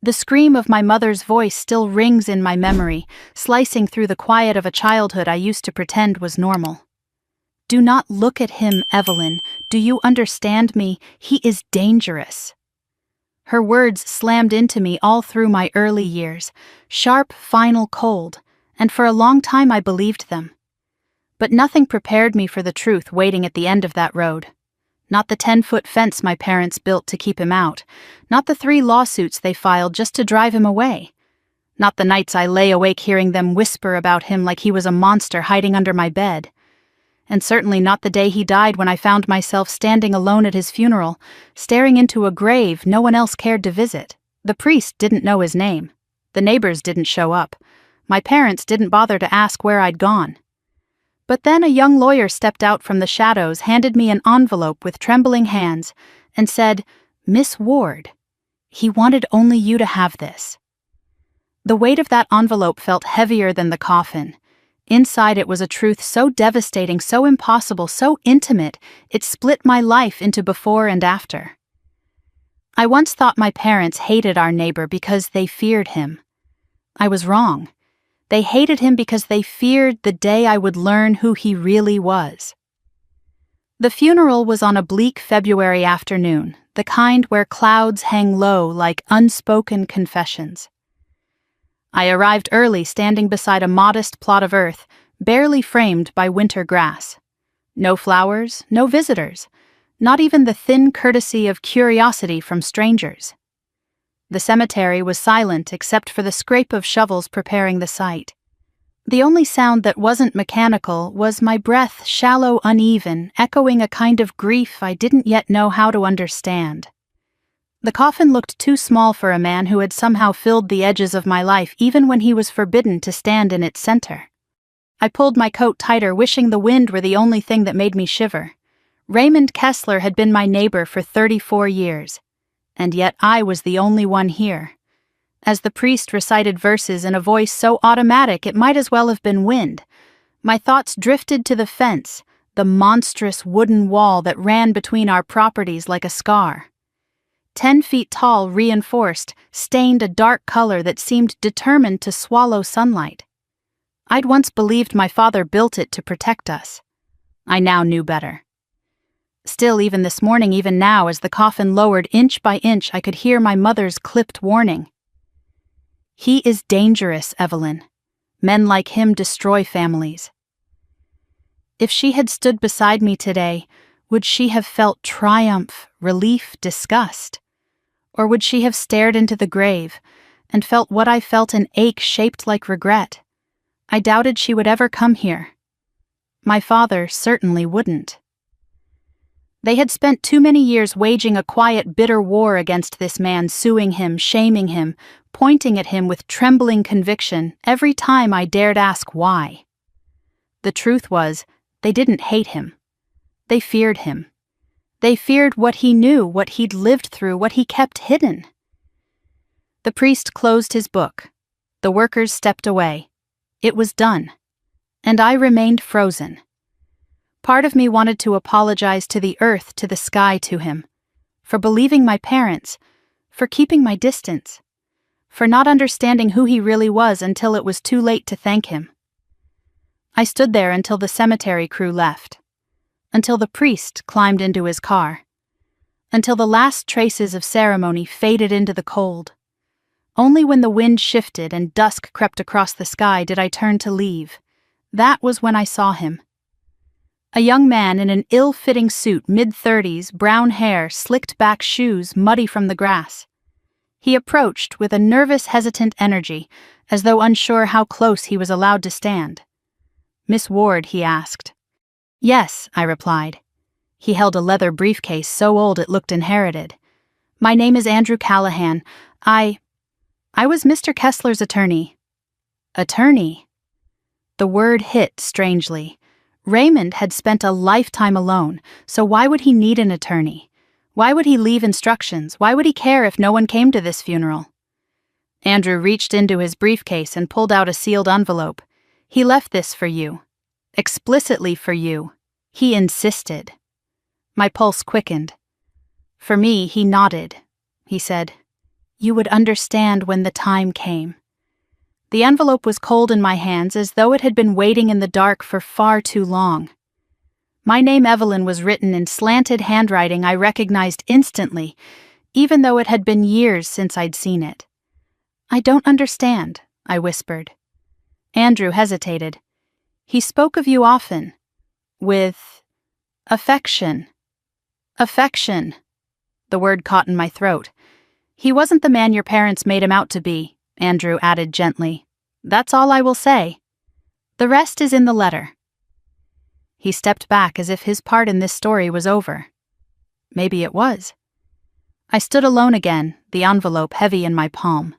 The scream of my mother's voice still rings in my memory, slicing through the quiet of a childhood I used to pretend was normal. "Do not look at him, Evelyn. Do you understand me? He is dangerous." Her words slammed into me all through my early years, sharp, final, cold, and for a long time I believed them. But nothing prepared me for the truth waiting at the end of that road. Not the 10-foot fence my parents built to keep him out, not the 3 lawsuits they filed just to drive him away, not the nights I lay awake hearing them whisper about him like he was a monster hiding under my bed, and certainly not the day he died when I found myself standing alone at his funeral, staring into a grave no one else cared to visit. The priest didn't know his name. The neighbors didn't show up. My parents didn't bother to ask where I'd gone. But then a young lawyer stepped out from the shadows, handed me an envelope with trembling hands, and said, "Miss Ward, he wanted only you to have this." The weight of that envelope felt heavier than the coffin. Inside it was a truth so devastating, so impossible, so intimate, it split my life into before and after. I once thought my parents hated our neighbor because they feared him. I was wrong. They hated him because they feared the day I would learn who he really was. The funeral was on a bleak February afternoon, the kind where clouds hang low like unspoken confessions. I arrived early, standing beside a modest plot of earth, barely framed by winter grass. No flowers, no visitors, not even the thin courtesy of curiosity from strangers. The cemetery was silent except for the scrape of shovels preparing the site. The only sound that wasn't mechanical was my breath, shallow, uneven, echoing a kind of grief I didn't yet know how to understand. The coffin looked too small for a man who had somehow filled the edges of my life even when he was forbidden to stand in its center. I pulled my coat tighter, wishing the wind were the only thing that made me shiver. Raymond Kessler had been my neighbor for 34 years, and yet I was the only one here. As the priest recited verses in a voice so automatic it might as well have been wind, my thoughts drifted to the fence, the monstrous wooden wall that ran between our properties like a scar. 10 feet tall, reinforced, stained a dark color that seemed determined to swallow sunlight. I'd once believed my father built it to protect us. I now knew better. Still, even this morning, even now, as the coffin lowered inch by inch, I could hear my mother's clipped warning. "He is dangerous, Evelyn. Men like him destroy families." If she had stood beside me today, would she have felt triumph, relief, disgust? Or would she have stared into the grave and felt what I felt, an ache shaped like regret? I doubted she would ever come here. My father certainly wouldn't. They had spent too many years waging a quiet, bitter war against this man, suing him, shaming him, pointing at him with trembling conviction every time I dared ask why. The truth was, they didn't hate him. They feared him. They feared what he knew, what he'd lived through, what he kept hidden. The priest closed his book. The workers stepped away. It was done. And I remained frozen. Part of me wanted to apologize to the earth, to the sky, to him, for believing my parents, for keeping my distance, for not understanding who he really was until it was too late to thank him. I stood there until the cemetery crew left, until the priest climbed into his car, until the last traces of ceremony faded into the cold. Only when the wind shifted and dusk crept across the sky did I turn to leave. That was when I saw him. A young man in an ill-fitting suit, mid-30s, brown hair, slicked-back shoes, muddy from the grass. He approached with a nervous, hesitant energy, as though unsure how close he was allowed to stand. "Miss Ward?" he asked. "Yes," I replied. He held a leather briefcase so old it looked inherited. "My name is Andrew Callahan. I was Mr. Kessler's attorney." Attorney? The word hit strangely. Raymond had spent a lifetime alone, so why would he need an attorney? Why would he leave instructions? Why would he care if no one came to this funeral? Andrew reached into his briefcase and pulled out a sealed envelope. "He left this for you. Explicitly for you. He insisted." My pulse quickened. For me, he nodded. He said, You would understand when the time came. The envelope was cold in my hands, as though it had been waiting in the dark for far too long. My name Evelyn was written in slanted handwriting I recognized instantly, even though it had been years since I'd seen it. "I don't understand," I whispered. Andrew hesitated. "He spoke of you often. With affection." Affection. The word caught in my throat. "He wasn't the man your parents made him out to be," Andrew added gently. "That's all I will say. The rest is in the letter." He stepped back as if his part in this story was over. Maybe it was. I stood alone again, the envelope heavy in my palm.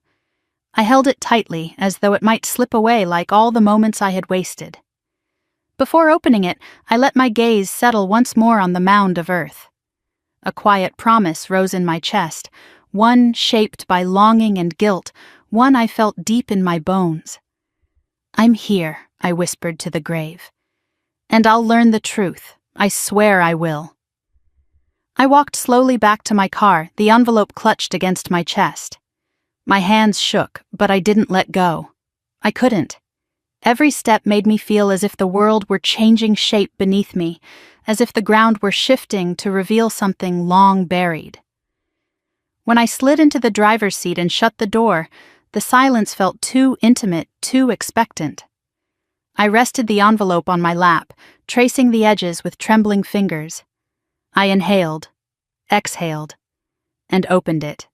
I held it tightly, as though it might slip away like all the moments I had wasted. Before opening it, I let my gaze settle once more on the mound of earth. A quiet promise rose in my chest, one shaped by longing and guilt, one I felt deep in my bones. "I'm here," I whispered to the grave. "And I'll learn the truth. I swear I will." I walked slowly back to my car, the envelope clutched against my chest. My hands shook, but I didn't let go. I couldn't. Every step made me feel as if the world were changing shape beneath me, as if the ground were shifting to reveal something long buried. When I slid into the driver's seat and shut the door, the silence felt too intimate, too expectant. I rested the envelope on my lap, tracing the edges with trembling fingers. I inhaled, exhaled, and opened it.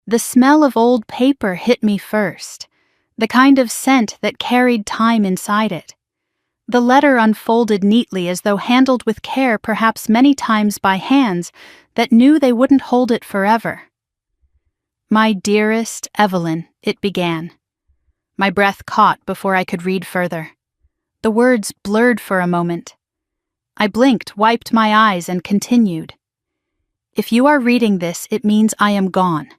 The smell of old paper hit me first, the kind of scent that carried time inside it. The letter unfolded neatly, as though handled with care, perhaps many times by hands that knew they wouldn't hold it forever. "My dearest Evelyn," it began. My breath caught before I could read further. The words blurred for a moment. I blinked, wiped my eyes, and continued. "If you are reading this, it means I am gone.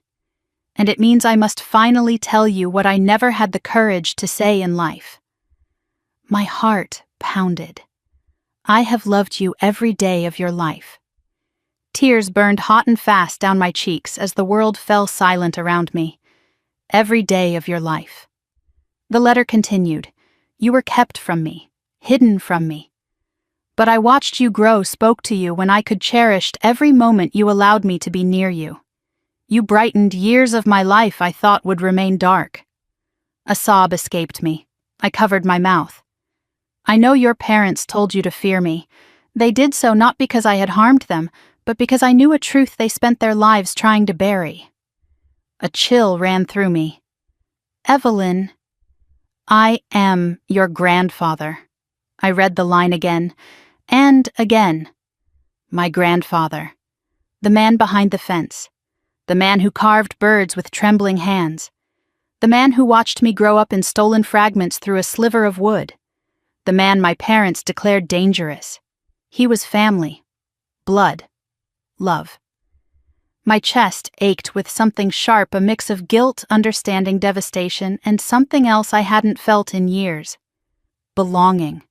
And it means I must finally tell you what I never had the courage to say in life." My heart pounded. "I have loved you every day of your life." Tears burned hot and fast down my cheeks as the world fell silent around me. "Every day of your life." The letter continued. "You were kept from me, hidden from me. But I watched you grow, spoke to you when I could cherished every moment you allowed me to be near you. You brightened years of my life I thought would remain dark." A sob escaped me. I covered my mouth. "I know your parents told you to fear me. They did so not because I had harmed them, but because I knew a truth they spent their lives trying to bury." A chill ran through me. "Evelyn, I am your grandfather." I read the line again, and again. My grandfather. The man behind the fence. The man who carved birds with trembling hands. The man who watched me grow up in stolen fragments through a sliver of wood. The man my parents declared dangerous. He was family. Blood. Love. My chest ached with something sharp, a mix of guilt, understanding, devastation, and something else I hadn't felt in years. Belonging.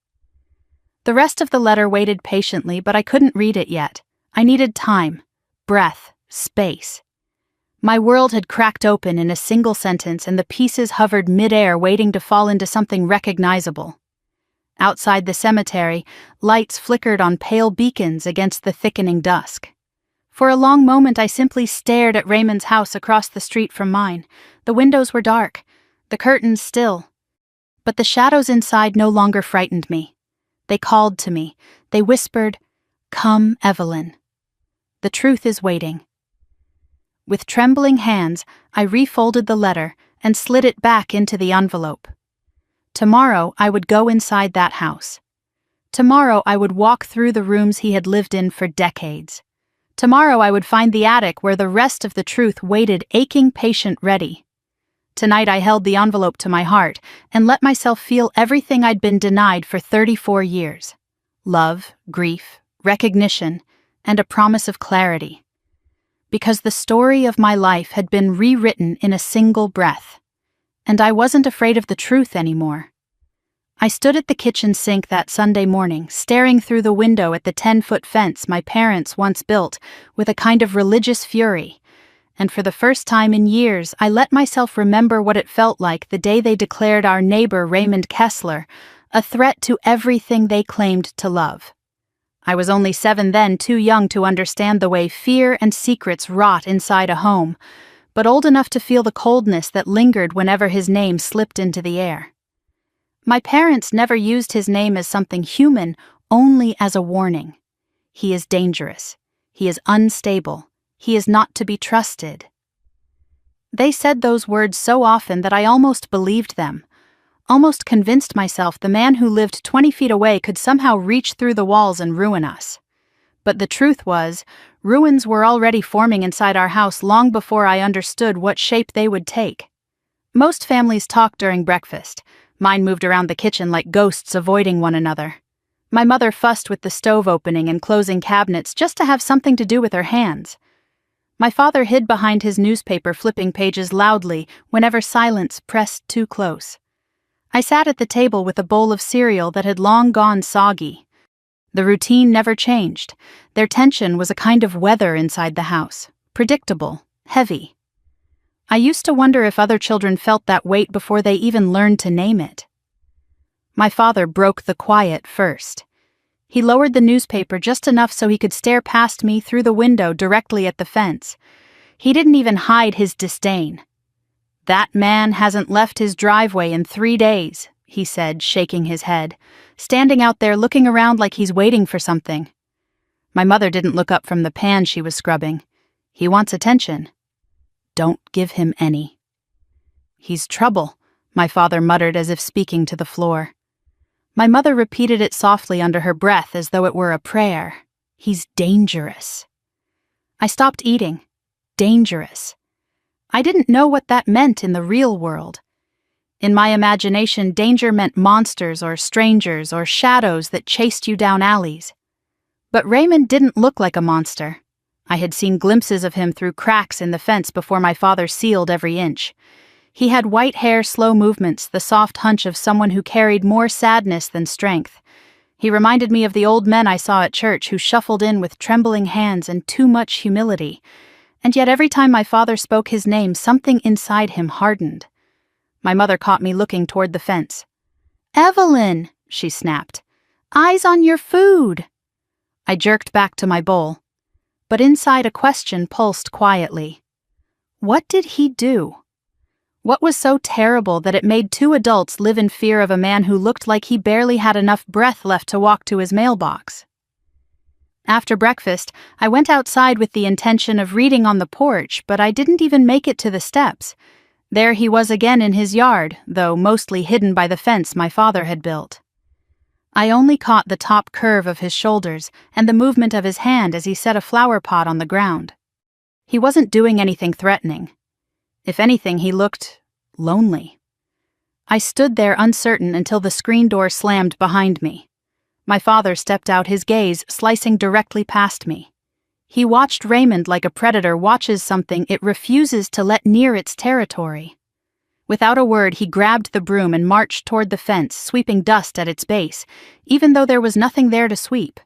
The rest of the letter waited patiently, but I couldn't read it yet. I needed time, breath, space. My world had cracked open in a single sentence, and the pieces hovered mid-air, waiting to fall into something recognizable. Outside the cemetery, lights flickered on pale beacons against the thickening dusk. For a long moment I simply stared at Raymond's house across the street from mine. The windows were dark, the curtains still. But the shadows inside no longer frightened me. They called to me. They whispered, "Come, Evelyn. The truth is waiting." With trembling hands, I refolded the letter and slid it back into the envelope. Tomorrow I would go inside that house. Tomorrow I would walk through the rooms he had lived in for decades. Tomorrow I would find the attic where the rest of the truth waited, aching, patient, ready. Tonight I held the envelope to my heart and let myself feel everything I'd been denied for 34 years. Love, grief, recognition, and a promise of clarity. Because the story of my life had been rewritten in a single breath. And I wasn't afraid of the truth anymore. I stood at the kitchen sink that Sunday morning, staring through the window at the 10-foot fence my parents once built with a kind of religious fury, and for the first time in years I let myself remember what it felt like the day they declared our neighbor Raymond Kessler a threat to everything they claimed to love. I was only 7 then, too young to understand the way fear and secrets rot inside a home, but old enough to feel the coldness that lingered whenever his name slipped into the air. My parents never used his name as something human, only as a warning. He is dangerous. He is unstable. He is not to be trusted. They said those words so often that I almost believed them, almost convinced myself the man who lived 20 feet away could somehow reach through the walls and ruin us. But the truth was, ruins were already forming inside our house long before I understood what shape they would take. Most families talked during breakfast. Mine moved around the kitchen like ghosts avoiding one another. My mother fussed with the stove opening and closing cabinets just to have something to do with her hands. My father hid behind his newspaper flipping pages loudly whenever silence pressed too close. I sat at the table with a bowl of cereal that had long gone soggy. The routine never changed. Their tension was a kind of weather inside the house, predictable, heavy. I used to wonder if other children felt that weight before they even learned to name it. My father broke the quiet first. He lowered the newspaper just enough so he could stare past me through the window directly at the fence. He didn't even hide his disdain. "That man hasn't left his driveway in 3 days," he said, shaking his head, standing out there looking around like he's waiting for something. My mother didn't look up from the pan she was scrubbing. "He wants attention. Don't give him any." "He's trouble," my father muttered as if speaking to the floor. My mother repeated it softly under her breath as though it were a prayer. "He's dangerous." I stopped eating. Dangerous. I didn't know what that meant in the real world. In my imagination, danger meant monsters or strangers or shadows that chased you down alleys. But Raymond didn't look like a monster. I had seen glimpses of him through cracks in the fence before my father sealed every inch. He had white hair, slow movements, the soft hunch of someone who carried more sadness than strength. He reminded me of the old men I saw at church who shuffled in with trembling hands and too much humility. And yet every time my father spoke his name, something inside him hardened. My mother caught me looking toward the fence. "Evelyn," she snapped. "Eyes on your food." I jerked back to my bowl. But inside a question pulsed quietly. What did he do? What was so terrible that it made 2 adults live in fear of a man who looked like he barely had enough breath left to walk to his mailbox? After breakfast, I went outside with the intention of reading on the porch, but I didn't even make it to the steps. There he was again in his yard, though mostly hidden by the fence my father had built. I only caught the top curve of his shoulders and the movement of his hand as he set a flower pot on the ground. He wasn't doing anything threatening. If anything, he looked lonely. I stood there uncertain until the screen door slammed behind me. My father stepped out, his gaze slicing directly past me. He watched Raymond like a predator watches something it refuses to let near its territory. Without a word, he grabbed the broom and marched toward the fence, sweeping dust at its base, even though there was nothing there to sweep.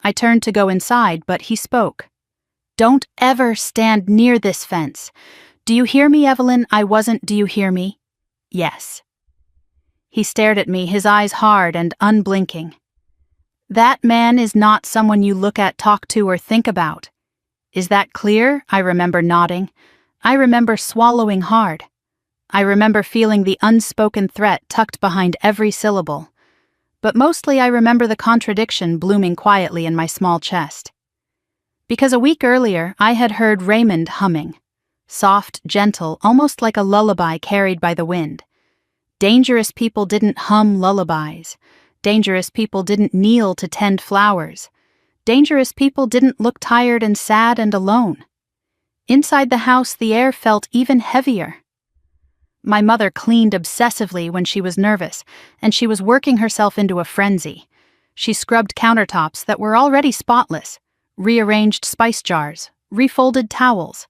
I turned to go inside, but he spoke. "Don't ever stand near this fence. Do you hear me, Evelyn? Do you hear me?" "Yes." He stared at me, his eyes hard and unblinking. "That man is not someone you look at, talk to, or think about. Is that clear?" I remember nodding. I remember swallowing hard. I remember feeling the unspoken threat tucked behind every syllable. But mostly I remember the contradiction blooming quietly in my small chest. Because a week earlier, I had heard Raymond humming. Soft, gentle, almost like a lullaby carried by the wind. Dangerous people didn't hum lullabies. Dangerous people didn't kneel to tend flowers. Dangerous people didn't look tired and sad and alone. Inside the house, the air felt even heavier. My mother cleaned obsessively when she was nervous, and she was working herself into a frenzy. She scrubbed countertops that were already spotless, rearranged spice jars, refolded towels.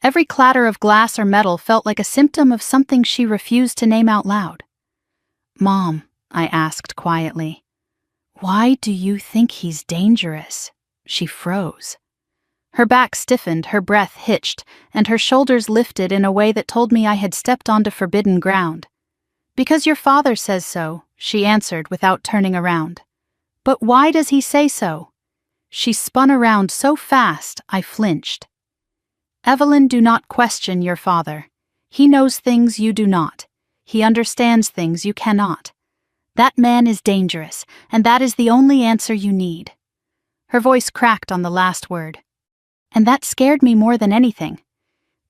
Every clatter of glass or metal felt like a symptom of something she refused to name out loud. "Mom," I asked quietly, "why do you think he's dangerous?" She froze. Her back stiffened, her breath hitched, and her shoulders lifted in a way that told me I had stepped onto forbidden ground. "Because your father says so," she answered without turning around. "But why does he say so?" She spun around so fast, I flinched. "Evelyn, do not question your father. He knows things you do not. He understands things you cannot. That man is dangerous, and that is the only answer you need." Her voice cracked on the last word. And that scared me more than anything.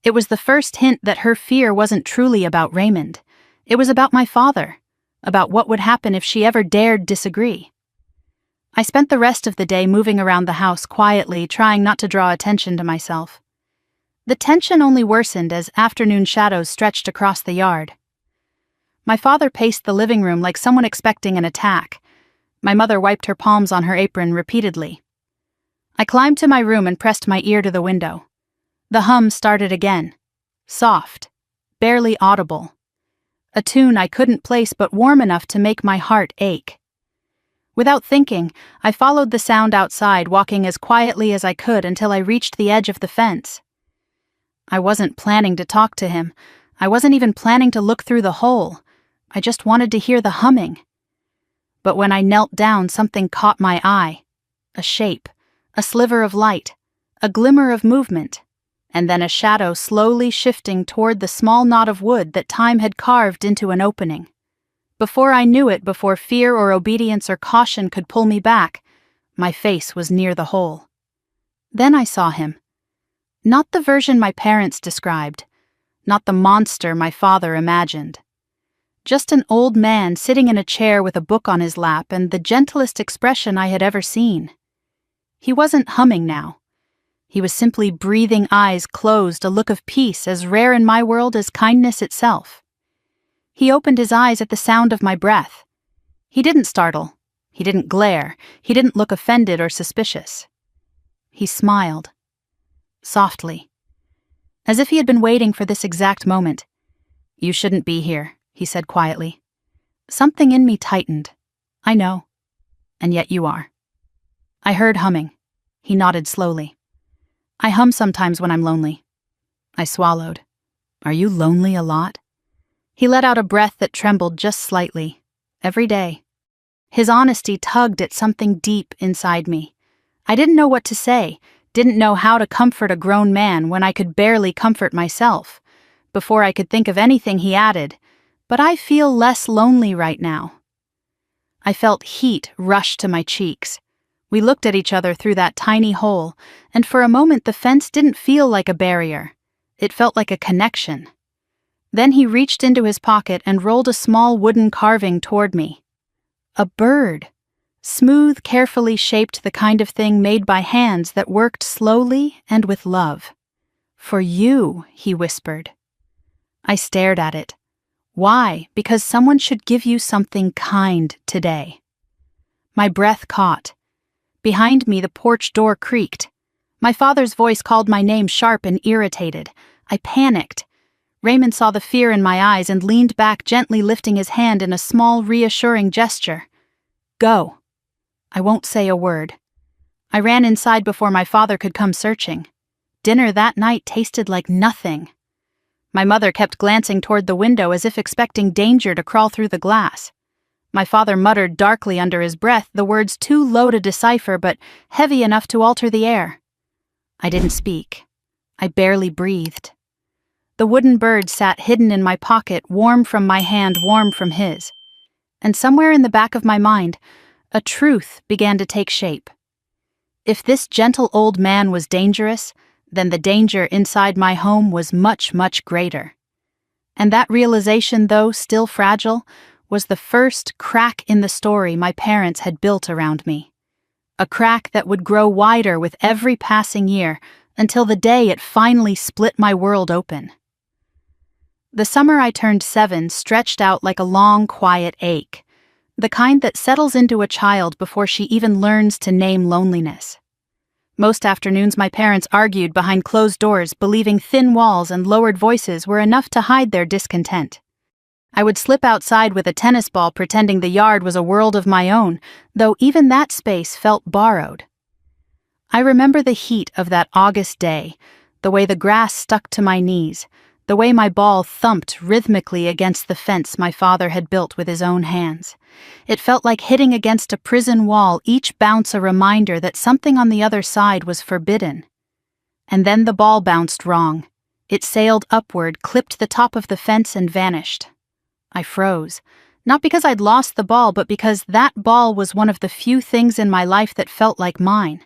It was the first hint that her fear wasn't truly about Raymond. It was about my father, about what would happen if she ever dared disagree. I spent the rest of the day moving around the house quietly, trying not to draw attention to myself. The tension only worsened as afternoon shadows stretched across the yard. My father paced the living room like someone expecting an attack. My mother wiped her palms on her apron repeatedly. I climbed to my room and pressed my ear to the window. The hum started again. Soft, barely audible. A tune I couldn't place but warm enough to make my heart ache. Without thinking, I followed the sound outside, walking as quietly as I could until I reached the edge of the fence. I wasn't planning to talk to him. I wasn't even planning to look through the hole. I just wanted to hear the humming. But when I knelt down, something caught my eye. A shape, a sliver of light, a glimmer of movement, and then a shadow slowly shifting toward the small knot of wood that time had carved into an opening. Before I knew it, before fear or obedience or caution could pull me back, my face was near the hole. Then I saw him. Not the version my parents described, not the monster my father imagined. Just an old man sitting in a chair with a book on his lap and the gentlest expression I had ever seen. He wasn't humming now. He was simply breathing, eyes closed, a look of peace as rare in my world as kindness itself. He opened his eyes at the sound of my breath. He didn't startle. He didn't glare. He didn't look offended or suspicious. He smiled. Softly. As if he had been waiting for this exact moment. "You shouldn't be here," he said quietly. Something in me tightened. "I know. And yet you are." I heard humming. He nodded slowly. "I hum sometimes when I'm lonely." I swallowed. "Are you lonely a lot?" He let out a breath that trembled just slightly. "Every day." His honesty tugged at something deep inside me. I didn't know what to say, didn't know how to comfort a grown man when I could barely comfort myself. Before I could think of anything, he added, "But I feel less lonely right now." I felt heat rush to my cheeks. We looked at each other through that tiny hole, and for a moment the fence didn't feel like a barrier. It felt like a connection. Then he reached into his pocket and rolled a small wooden carving toward me. A bird. Smooth, carefully shaped, the kind of thing made by hands that worked slowly and with love. "For you," he whispered. I stared at it. Why? Because someone should give you something kind today. My breath caught. Behind me, the porch door creaked. My father's voice called my name, sharp and irritated. I panicked. Raymond saw the fear in my eyes and leaned back, gently lifting his hand in a small, reassuring gesture. "Go." I won't say a word. I ran inside before my father could come searching. Dinner that night tasted like nothing. My mother kept glancing toward the window as if expecting danger to crawl through the glass. My father muttered darkly under his breath, the words too low to decipher but heavy enough to alter the air. I didn't speak. I barely breathed. The wooden bird sat hidden in my pocket, warm from my hand, warm from his. And somewhere in the back of my mind, a truth began to take shape. If this gentle old man was dangerous, then the danger inside my home was much, much greater. And that realization, though still fragile, was the first crack in the story my parents had built around me. A crack that would grow wider with every passing year until the day it finally split my world open. The summer I turned 7 stretched out like a long, quiet ache, the kind that settles into a child before she even learns to name loneliness. Most afternoons my parents argued behind closed doors, believing thin walls and lowered voices were enough to hide their discontent. I would slip outside with a tennis ball, pretending the yard was a world of my own, though even that space felt borrowed. I remember the heat of that August day, the way the grass stuck to my knees, the way my ball thumped rhythmically against the fence my father had built with his own hands. It felt like hitting against a prison wall, each bounce a reminder that something on the other side was forbidden. And then the ball bounced wrong. It sailed upward, clipped the top of the fence, and vanished. I froze. Not because I'd lost the ball, but because that ball was one of the few things in my life that felt like mine.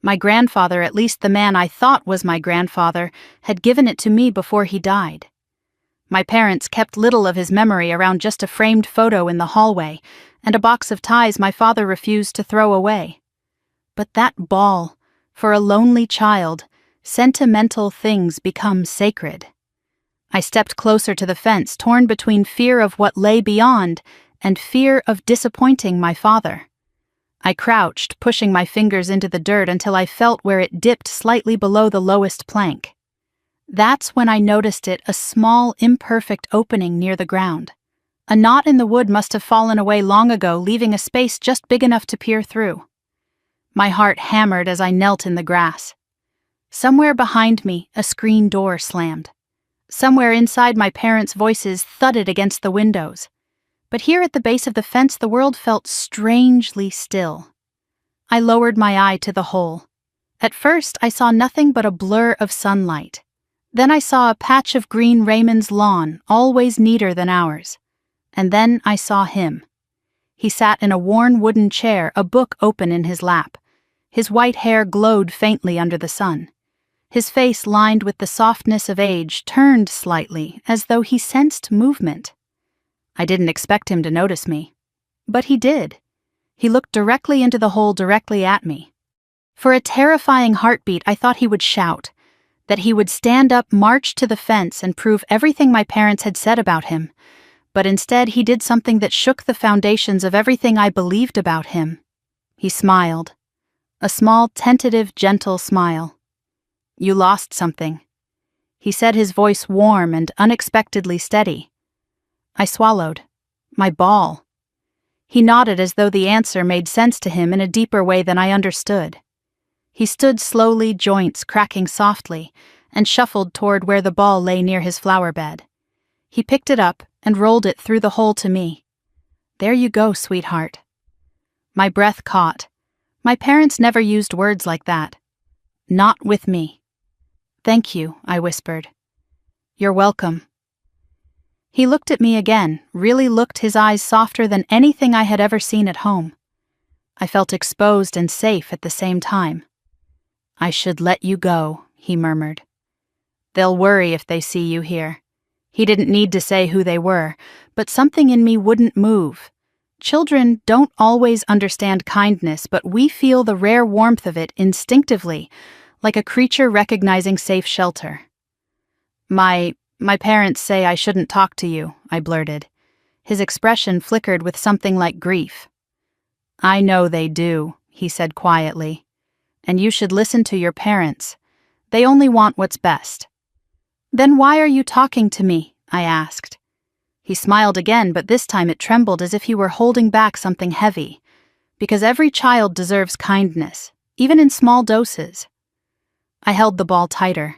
My grandfather, at least the man I thought was my grandfather, had given it to me before he died. My parents kept little of his memory around just a framed photo in the hallway and a box of ties my father refused to throw away. But that ball, for a lonely child, sentimental things become sacred. I stepped closer to the fence, torn between fear of what lay beyond and fear of disappointing my father. I crouched, pushing my fingers into the dirt until I felt where it dipped slightly below the lowest plank. That's when I noticed it, a small, imperfect opening near the ground. A knot in the wood must have fallen away long ago, leaving a space just big enough to peer through. My heart hammered as I knelt in the grass. Somewhere behind me, a screen door slammed. Somewhere inside, my parents' voices thudded against the windows. But here at the base of the fence, the world felt strangely still. I lowered my eye to the hole. At first, I saw nothing but a blur of sunlight. Then I saw a patch of green Raymond's lawn, always neater than ours. And then I saw him. He sat in a worn wooden chair, a book open in his lap. His white hair glowed faintly under the sun. His face, lined with the softness of age, turned slightly, as though he sensed movement. I didn't expect him to notice me. But he did. He looked directly into the hole directly at me. For a terrifying heartbeat, I thought he would shout, that he would stand up, march to the fence, and prove everything my parents had said about him. But instead, he did something that shook the foundations of everything I believed about him. He smiled. A small, tentative, gentle smile. "You lost something," he said, his voice warm and unexpectedly steady. I swallowed. My ball. He nodded as though the answer made sense to him in a deeper way than I understood. He stood slowly, joints cracking softly, and shuffled toward where the ball lay near his flower bed. He picked it up and rolled it through the hole to me. "There you go, sweetheart." My breath caught. My parents never used words like that. Not with me. "Thank you," I whispered. "You're welcome." He looked at me again, really looked, his eyes softer than anything I had ever seen at home. I felt exposed and safe at the same time. "I should let you go," he murmured. "They'll worry if they see you here." He didn't need to say who they were, but something in me wouldn't move. Children don't always understand kindness, but we feel the rare warmth of it instinctively, like a creature recognizing safe shelter. My parents say I shouldn't talk to you," I blurted. His expression flickered with something like grief. "I know they do," he said quietly. "And you should listen to your parents. They only want what's best." "Then why are you talking to me?" I asked. He smiled again, but this time it trembled as if he were holding back something heavy. Because every child deserves kindness, even in small doses. I held the ball tighter.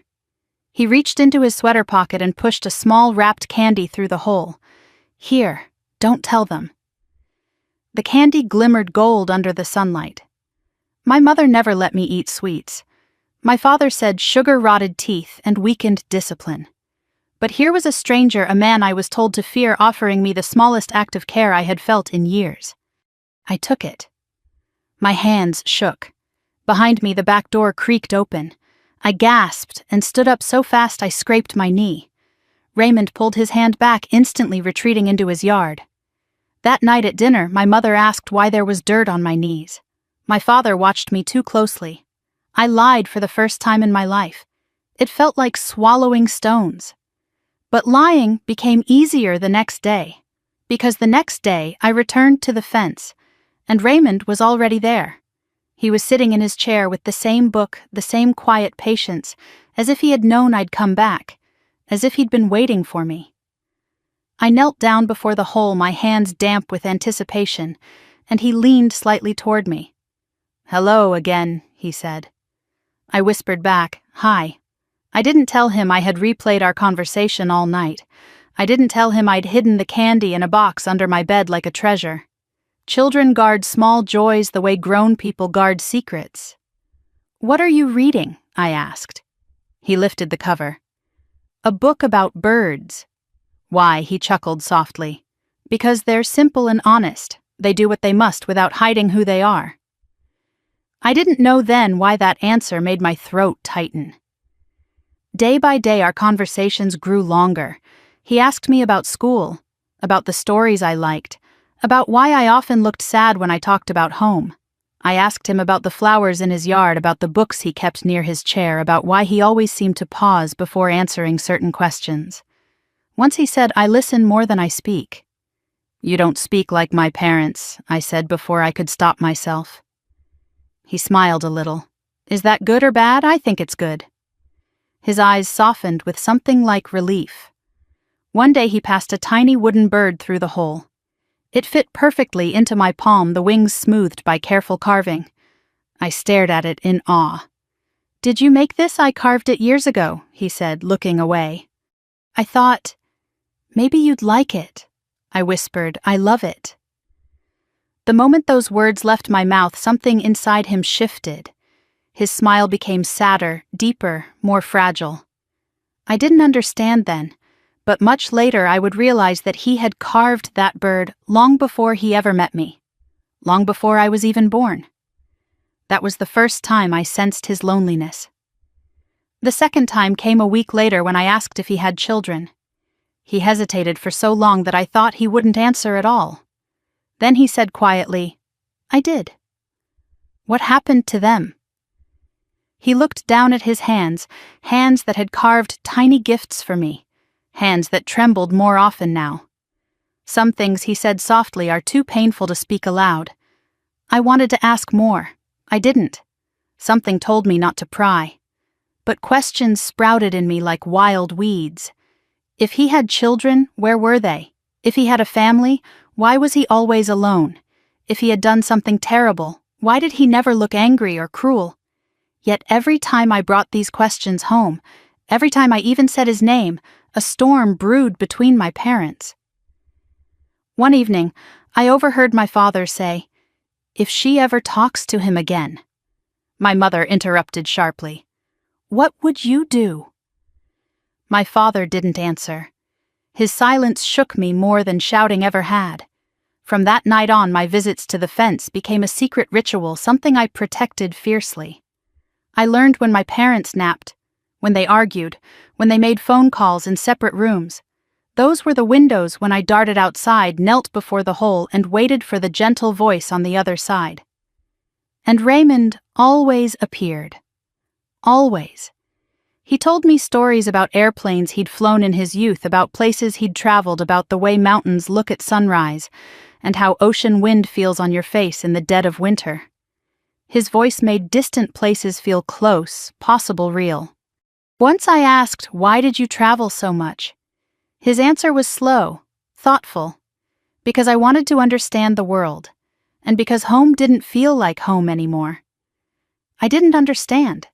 He reached into his sweater pocket and pushed a small wrapped candy through the hole. "Here, don't tell them." The candy glimmered gold under the sunlight. My mother never let me eat sweets. My father said sugar rotted teeth and weakened discipline. But here was a stranger, a man I was told to fear, offering me the smallest act of care I had felt in years. I took it. My hands shook. Behind me, the back door creaked open. I gasped and stood up so fast I scraped my knee. Raymond pulled his hand back, instantly retreating into his yard. That night at dinner, my mother asked why there was dirt on my knees. My father watched me too closely. I lied for the first time in my life. It felt like swallowing stones. But lying became easier the next day, because the next day I returned to the fence, and Raymond was already there. He was sitting in his chair with the same book, the same quiet patience, as if he had known I'd come back, as if he'd been waiting for me. I knelt down before the hole, my hands damp with anticipation, and he leaned slightly toward me. "Hello again," he said. I whispered back, "Hi." I didn't tell him I had replayed our conversation all night. I didn't tell him I'd hidden the candy in a box under my bed like a treasure. Children guard small joys the way grown people guard secrets. "What are you reading?" I asked. He lifted the cover. "A book about birds." "Why?" he chuckled softly. "Because they're simple and honest. They do what they must without hiding who they are." I didn't know then why that answer made my throat tighten. Day by day our conversations grew longer. He asked me about school, about the stories I liked, about why I often looked sad when I talked about home. I asked him about the flowers in his yard, about the books he kept near his chair, about why he always seemed to pause before answering certain questions. Once he said, "I listen more than I speak." "You don't speak like my parents," I said before I could stop myself. He smiled a little. "Is that good or bad? I think it's good." His eyes softened with something like relief. One day he passed a tiny wooden bird through the hole. It fit perfectly into my palm, the wings smoothed by careful carving. I stared at it in awe. "Did you make this? I carved it years ago," he said, looking away. "I thought, maybe you'd like it." I whispered, "I love it." The moment those words left my mouth, something inside him shifted. His smile became sadder, deeper, more fragile. I didn't understand then, but much later I would realize that he had carved that bird long before he ever met me, long before I was even born. That was the first time I sensed his loneliness. The second time came a week later when I asked if he had children. He hesitated for so long that I thought he wouldn't answer at all. Then he said quietly, "I did." "What happened to them?" He looked down at his hands, hands that had carved tiny gifts for me, hands that trembled more often now. Some things he said softly are too painful to speak aloud. I wanted to ask more. I didn't. Something told me not to pry. But questions sprouted in me like wild weeds. If he had children, where were they? If he had a family, why was he always alone? If he had done something terrible, why did he never look angry or cruel? Yet every time I brought these questions home, every time I even said his name, a storm brewed between my parents. One evening, I overheard my father say, "If she ever talks to him again." My mother interrupted sharply. "What would you do?" My father didn't answer. His silence shook me more than shouting ever had. From that night on, my visits to the fence became a secret ritual, something I protected fiercely. I learned when my parents napped, when they argued, when they made phone calls in separate rooms. Those were the windows when I darted outside, knelt before the hole, and waited for the gentle voice on the other side. And Raymond always appeared. Always. He told me stories about airplanes he'd flown in his youth, about places he'd traveled, about the way mountains look at sunrise, and how ocean wind feels on your face in the dead of winter. His voice made distant places feel close, possible real. Once I asked, "Why did you travel so much?" His answer was slow, thoughtful. "Because I wanted to understand the world, and because home didn't feel like home anymore." I didn't understand.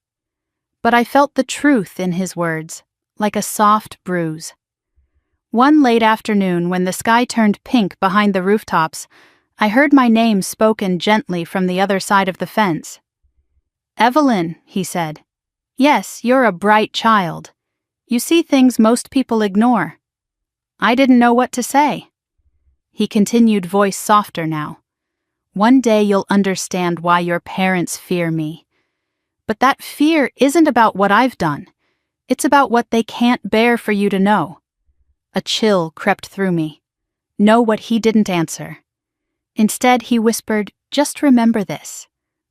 But I felt the truth in his words, like a soft bruise. One late afternoon, when the sky turned pink behind the rooftops, I heard my name spoken gently from the other side of the fence. "Evelyn," he said. "Yes, you're a bright child. You see things most people ignore." I didn't know what to say. He continued, voice softer now. "One day you'll understand why your parents fear me. But that fear isn't about what I've done. It's about what they can't bear for you to know." A chill crept through me. Know what he didn't answer. Instead, he whispered, "Just remember this.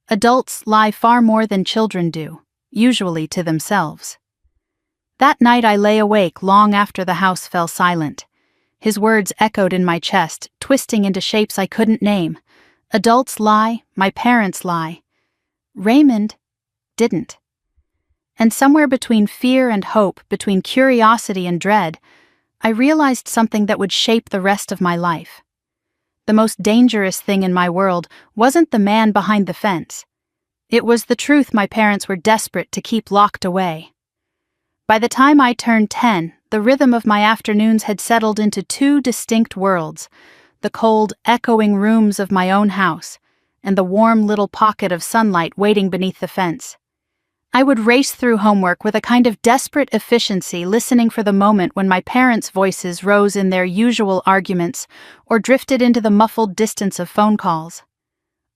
Adults lie far more than children do, usually to themselves." That night I lay awake long after the house fell silent. His words echoed in my chest, twisting into shapes I couldn't name. Adults lie, my parents lie. Raymond didn't. And somewhere between fear and hope, between curiosity and dread, I realized something that would shape the rest of my life. The most dangerous thing in my world wasn't the man behind the fence. It was the truth my parents were desperate to keep locked away. By the time I turned 10, the rhythm of my afternoons had settled into two distinct worlds: the cold, echoing rooms of my own house, and the warm little pocket of sunlight waiting beneath the fence. I would race through homework with a kind of desperate efficiency, listening for the moment when my parents' voices rose in their usual arguments or drifted into the muffled distance of phone calls.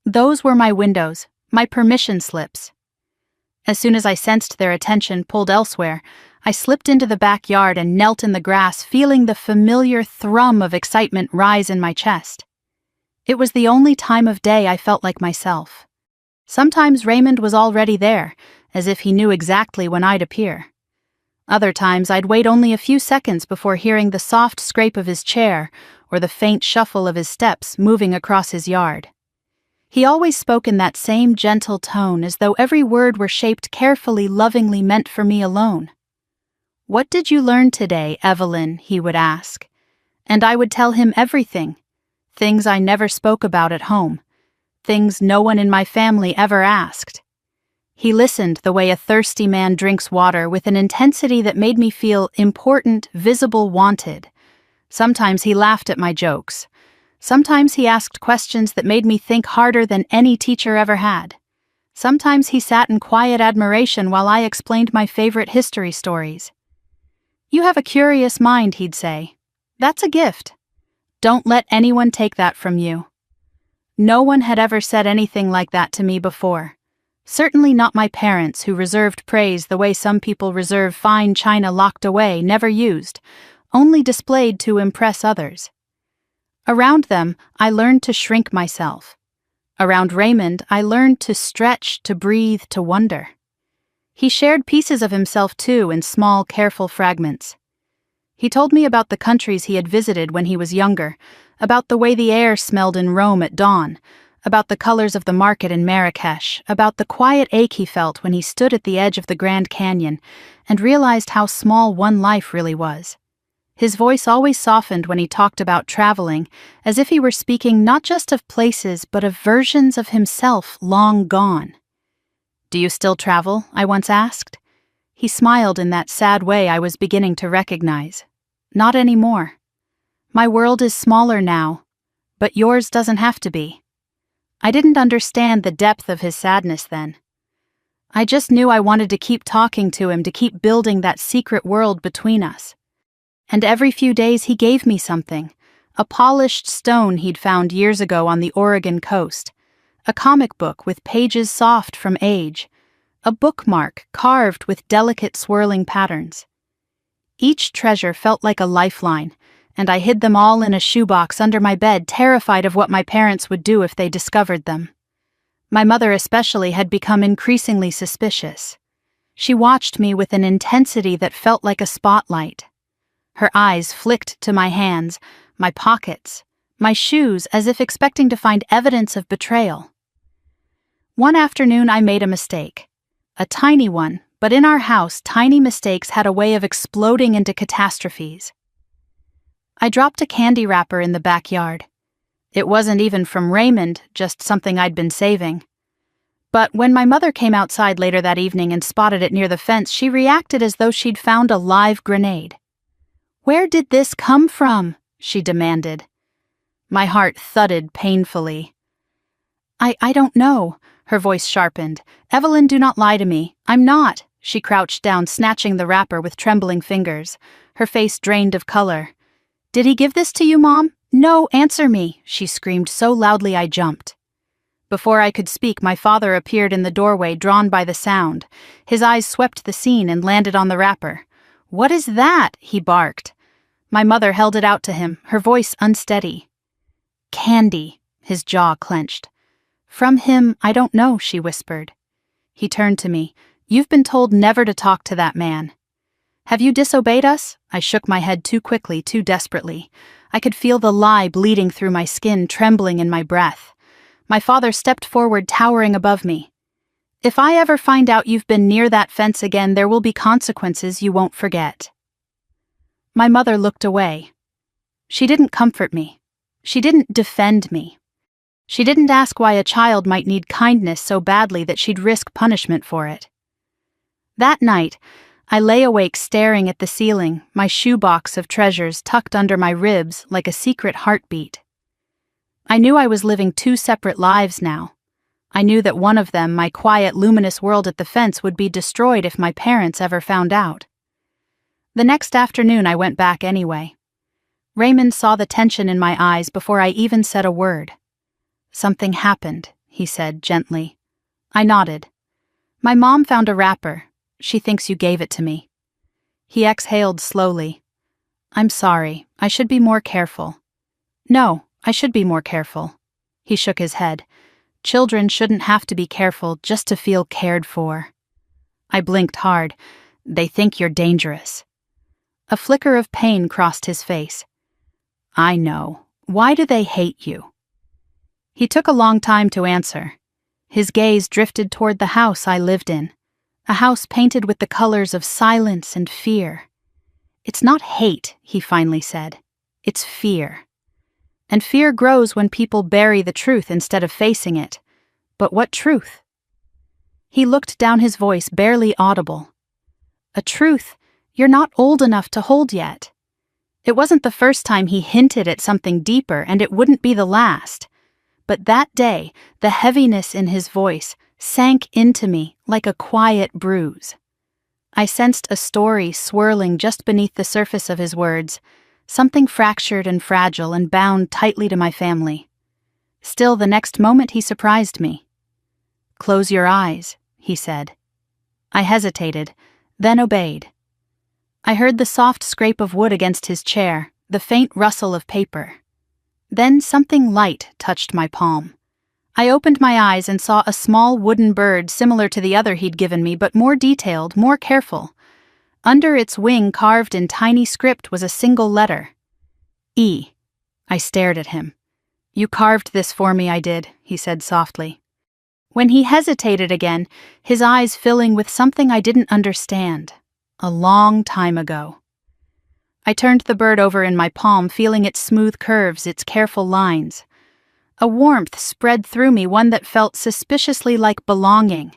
Those were my windows, my permission slips. As soon as I sensed their attention pulled elsewhere, I slipped into the backyard and knelt in the grass, feeling the familiar thrum of excitement rise in my chest. It was the only time of day I felt like myself. Sometimes Raymond was already there, as if he knew exactly when I'd appear. Other times I'd wait only a few seconds before hearing the soft scrape of his chair or the faint shuffle of his steps moving across his yard. He always spoke in that same gentle tone, as though every word were shaped carefully, lovingly meant for me alone. "What did you learn today, Evelyn?" he would ask. And I would tell him everything. Things I never spoke about at home. Things no one in my family ever asked. He listened the way a thirsty man drinks water, with an intensity that made me feel important, visible, wanted. Sometimes he laughed at my jokes. Sometimes he asked questions that made me think harder than any teacher ever had. Sometimes he sat in quiet admiration while I explained my favorite history stories. "You have a curious mind," he'd say. "That's a gift. Don't let anyone take that from you." No one had ever said anything like that to me before. Certainly not my parents, who reserved praise the way some people reserve fine china locked away, never used, only displayed to impress others. Around them, I learned to shrink myself. Around Raymond, I learned to stretch, to breathe, to wonder. He shared pieces of himself too, in small, careful fragments. He told me about the countries he had visited when he was younger, about the way the air smelled in Rome at dawn, about the colors of the market in Marrakesh, about the quiet ache he felt when he stood at the edge of the Grand Canyon and realized how small one life really was. His voice always softened when he talked about traveling, as if he were speaking not just of places but of versions of himself long gone. "Do you still travel?" I once asked. He smiled in that sad way I was beginning to recognize. "Not anymore. My world is smaller now, but yours doesn't have to be." I didn't understand the depth of his sadness then. I just knew I wanted to keep talking to him, to keep building that secret world between us. And every few days he gave me something: a polished stone he'd found years ago on the Oregon coast, a comic book with pages soft from age, a bookmark carved with delicate swirling patterns. Each treasure felt like a lifeline, and I hid them all in a shoebox under my bed, terrified of what my parents would do if they discovered them. My mother especially had become increasingly suspicious. She watched me with an intensity that felt like a spotlight. Her eyes flicked to my hands, my pockets, my shoes, as if expecting to find evidence of betrayal. One afternoon I made a mistake. A tiny one, but in our house, tiny mistakes had a way of exploding into catastrophes. I dropped a candy wrapper in the backyard. It wasn't even from Raymond, just something I'd been saving. But when my mother came outside later that evening and spotted it near the fence, she reacted as though she'd found a live grenade. "Where did this come from?" she demanded. My heart thudded painfully. I don't know." Her voice sharpened. "Evelyn, do not lie to me. I'm not." She crouched down, snatching the wrapper with trembling fingers. Her face drained of color. "Did he give this to you, Mom? No, answer me," she screamed so loudly I jumped. Before I could speak, my father appeared in the doorway, drawn by the sound. His eyes swept the scene and landed on the wrapper. "What is that?" he barked. My mother held it out to him, her voice unsteady. "Candy," his jaw clenched. "From him, I don't know," she whispered. He turned to me. "You've been told never to talk to that man." "Have you disobeyed us?" I shook my head too quickly, too desperately. I could feel the lie bleeding through my skin, trembling in my breath. My father stepped forward, towering above me. "If I ever find out you've been near that fence again, there will be consequences you won't forget." My mother looked away. She didn't comfort me. She didn't defend me. She didn't ask why a child might need kindness so badly that she'd risk punishment for it. That night, I lay awake staring at the ceiling, my shoebox of treasures tucked under my ribs like a secret heartbeat. I knew I was living two separate lives now. I knew that one of them, my quiet, luminous world at the fence, would be destroyed if my parents ever found out. The next afternoon I went back anyway. Raymond saw the tension in my eyes before I even said a word. "Something happened," he said gently. I nodded. "My mom found a wrapper. She thinks you gave it to me." He exhaled slowly. "I'm sorry. I should be more careful." "No, I should be more careful." He shook his head. "Children shouldn't have to be careful just to feel cared for." I blinked hard. "They think you're dangerous." A flicker of pain crossed his face. "I know. Why do they hate you?" He took a long time to answer. His gaze drifted toward the house I lived in, a house painted with the colors of silence and fear. "It's not hate," he finally said. "It's fear. And fear grows when people bury the truth instead of facing it. But what truth?" He looked down, his voice barely audible. "A truth you're not old enough to hold yet." It wasn't the first time he hinted at something deeper, and it wouldn't be the last. But that day, the heaviness in his voice sank into me like a quiet bruise. I sensed a story swirling just beneath the surface of his words, something fractured and fragile and bound tightly to my family. Still, the next moment he surprised me. "Close your eyes," he said. I hesitated, then obeyed. I heard the soft scrape of wood against his chair, the faint rustle of paper. Then something light touched my palm. I opened my eyes and saw a small wooden bird similar to the other he'd given me, but more detailed, more careful. Under its wing, carved in tiny script, was a single letter. E. I stared at him. "You carved this for me, I did," he said softly. When he hesitated again, his eyes filling with something I didn't understand. "A long time ago." I turned the bird over in my palm, feeling its smooth curves, its careful lines. A warmth spread through me, one that felt suspiciously like belonging.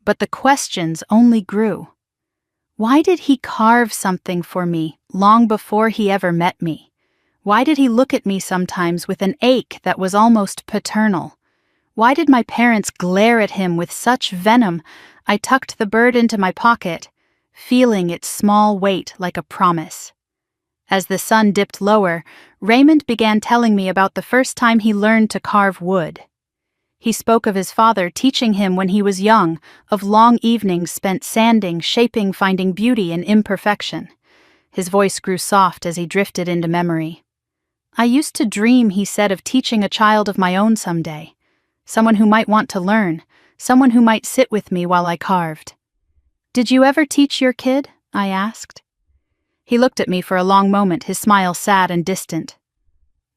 But the questions only grew. Why did he carve something for me long before he ever met me? Why did he look at me sometimes with an ache that was almost paternal? Why did my parents glare at him with such venom? I tucked the bird into my pocket, feeling its small weight like a promise. As the sun dipped lower, Raymond began telling me about the first time he learned to carve wood. He spoke of his father teaching him when he was young, of long evenings spent sanding, shaping, finding beauty in imperfection. His voice grew soft as he drifted into memory. "I used to dream," he said, "of teaching a child of my own someday. Someone who might want to learn, someone who might sit with me while I carved." "Did you ever teach your kid?" I asked. He looked at me for a long moment, his smile sad and distant.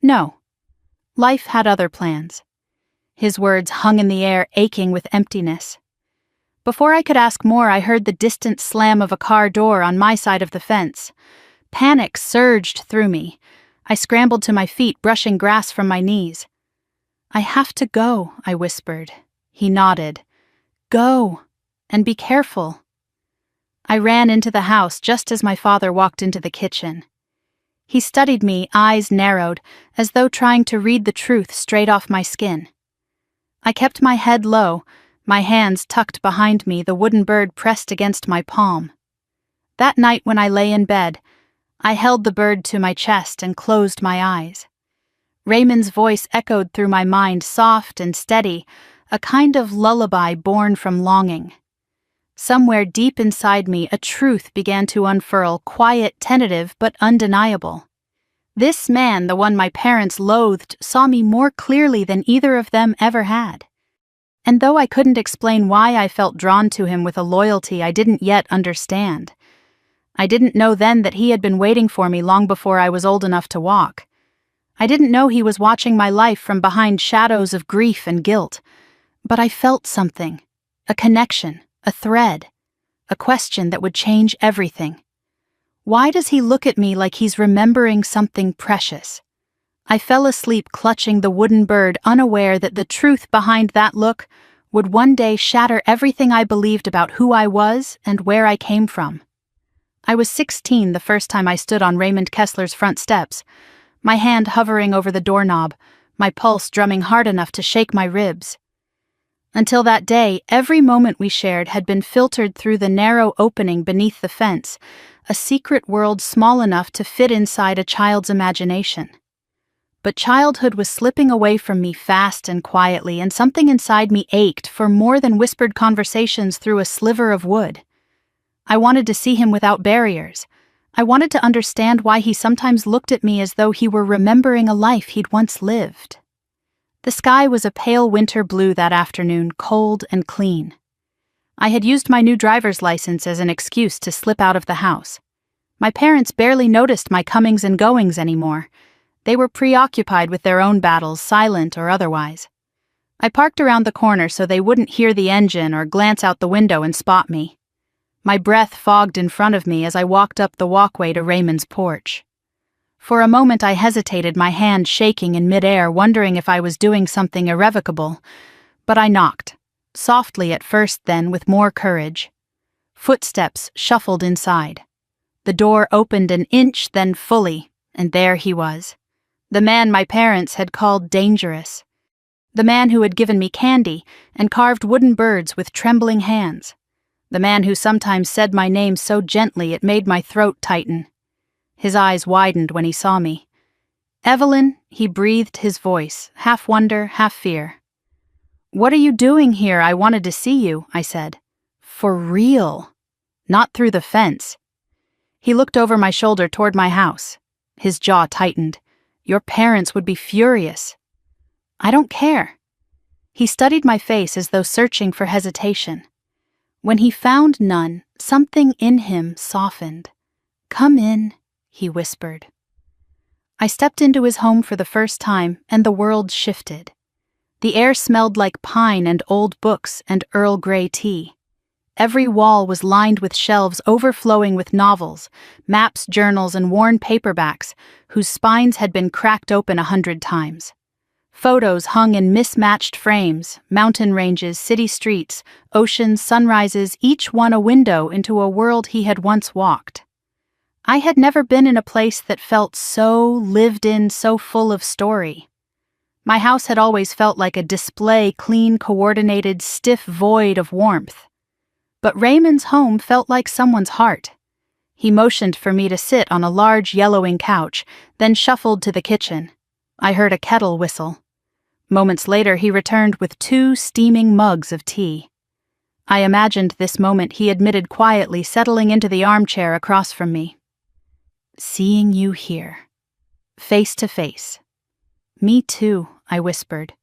"No. Life had other plans." His words hung in the air, aching with emptiness. Before I could ask more, I heard the distant slam of a car door on my side of the fence. Panic surged through me. I scrambled to my feet, brushing grass from my knees. "I have to go," I whispered. He nodded. "Go, and be careful." I ran into the house just as my father walked into the kitchen. He studied me, eyes narrowed, as though trying to read the truth straight off my skin. I kept my head low, my hands tucked behind me, the wooden bird pressed against my palm. That night when I lay in bed, I held the bird to my chest and closed my eyes. Raymond's voice echoed through my mind, soft and steady, a kind of lullaby born from longing. Somewhere deep inside me, a truth began to unfurl, quiet, tentative, but undeniable. This man, the one my parents loathed, saw me more clearly than either of them ever had. And though I couldn't explain why I felt drawn to him with a loyalty I didn't yet understand, I didn't know then that he had been waiting for me long before I was old enough to walk. I didn't know he was watching my life from behind shadows of grief and guilt. But I felt something, a connection, a thread, a question that would change everything. Why does he look at me like he's remembering something precious? I fell asleep clutching the wooden bird, unaware that the truth behind that look would one day shatter everything I believed about who I was and where I came from. I was 16 the first time I stood on Raymond Kessler's front steps, my hand hovering over the doorknob, my pulse drumming hard enough to shake my ribs. Until that day, every moment we shared had been filtered through the narrow opening beneath the fence, a secret world small enough to fit inside a child's imagination. But childhood was slipping away from me fast and quietly, and something inside me ached for more than whispered conversations through a sliver of wood. I wanted to see him without barriers. I wanted to understand why he sometimes looked at me as though he were remembering a life he'd once lived. The sky was a pale winter blue that afternoon, cold and clean. I had used my new driver's license as an excuse to slip out of the house. My parents barely noticed my comings and goings anymore. They were preoccupied with their own battles, silent or otherwise. I parked around the corner so they wouldn't hear the engine or glance out the window and spot me. My breath fogged in front of me as I walked up the walkway to Raymond's porch. For a moment I hesitated, my hand shaking in midair, wondering if I was doing something irrevocable. But I knocked, softly at first, then with more courage. Footsteps shuffled inside. The door opened an inch, then fully, and there he was. The man my parents had called dangerous. The man who had given me candy and carved wooden birds with trembling hands. The man who sometimes said my name so gently it made my throat tighten. His eyes widened when he saw me. "Evelyn," he breathed, his voice, half wonder, half fear. "What are you doing here? I wanted to see you," I said. "For real. Not through the fence." He looked over my shoulder toward my house. His jaw tightened. "Your parents would be furious." "I don't care." He studied my face as though searching for hesitation. When he found none, something in him softened. "Come in," he whispered. I stepped into his home for the first time, and the world shifted. The air smelled like pine and old books and Earl Grey tea. Every wall was lined with shelves overflowing with novels, maps, journals, and worn paperbacks whose spines had been cracked open 100 times. Photos hung in mismatched frames, mountain ranges, city streets, oceans, sunrises, each one a window into a world he had once walked. I had never been in a place that felt so lived in, so full of story. My house had always felt like a display, clean, coordinated, stiff void of warmth. But Raymond's home felt like someone's heart. He motioned for me to sit on a large yellowing couch, then shuffled to the kitchen. I heard a kettle whistle. Moments later, he returned with 2 steaming mugs of tea. I imagined this moment, he admitted quietly, settling into the armchair across from me. "Seeing you here. Face to face." "Me too," I whispered.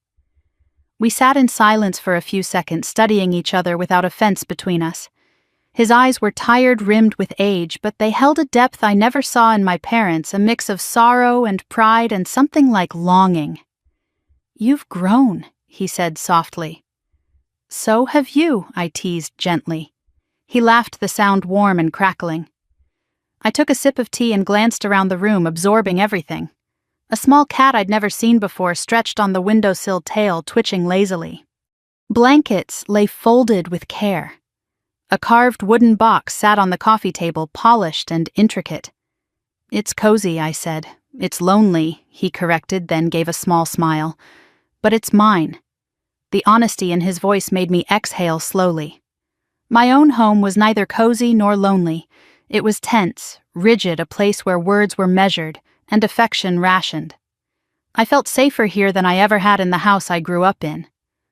We sat in silence for a few seconds, studying each other without a fence between us. His eyes were tired, rimmed with age, but they held a depth I never saw in my parents, a mix of sorrow and pride and something like longing. "You've grown," he said softly. "So have you," I teased gently. He laughed, the sound warm and crackling. I took a sip of tea and glanced around the room, absorbing everything. A small cat I'd never seen before stretched on the windowsill, tail twitching lazily. Blankets lay folded with care. A carved wooden box sat on the coffee table, polished and intricate. "It's cozy," I said. "It's lonely," he corrected, then gave a small smile. "But it's mine." The honesty in his voice made me exhale slowly. My own home was neither cozy nor lonely. It was tense, rigid, a place where words were measured and affection rationed. I felt safer here than I ever had in the house I grew up in.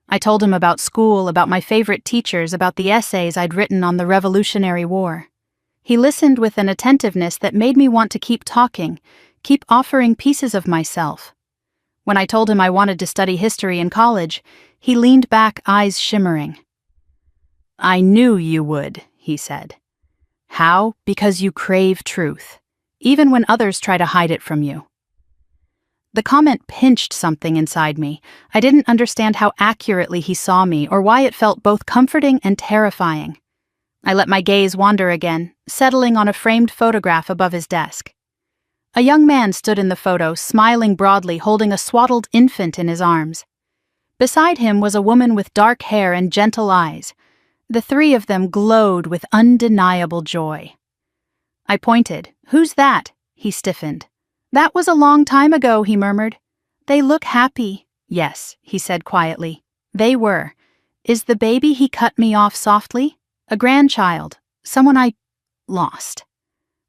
I told him about school, about my favorite teachers, about the essays I'd written on the Revolutionary War. He listened with an attentiveness that made me want to keep talking, keep offering pieces of myself. When I told him I wanted to study history in college, he leaned back, eyes shimmering. "I knew you would," he said. "How? Because you crave truth, even when others try to hide it from you." The comment pinched something inside me. I didn't understand how accurately he saw me or why it felt both comforting and terrifying. I let my gaze wander again, settling on a framed photograph above his desk. A young man stood in the photo, smiling broadly, holding a swaddled infant in his arms. Beside him was a woman with dark hair and gentle eyes. The three of them glowed with undeniable joy. I pointed. "Who's that?" He stiffened. "That was a long time ago," he murmured. "They look happy." "Yes," he said quietly. "They were. Is the baby he cut me off softly? A grandchild. Someone I lost."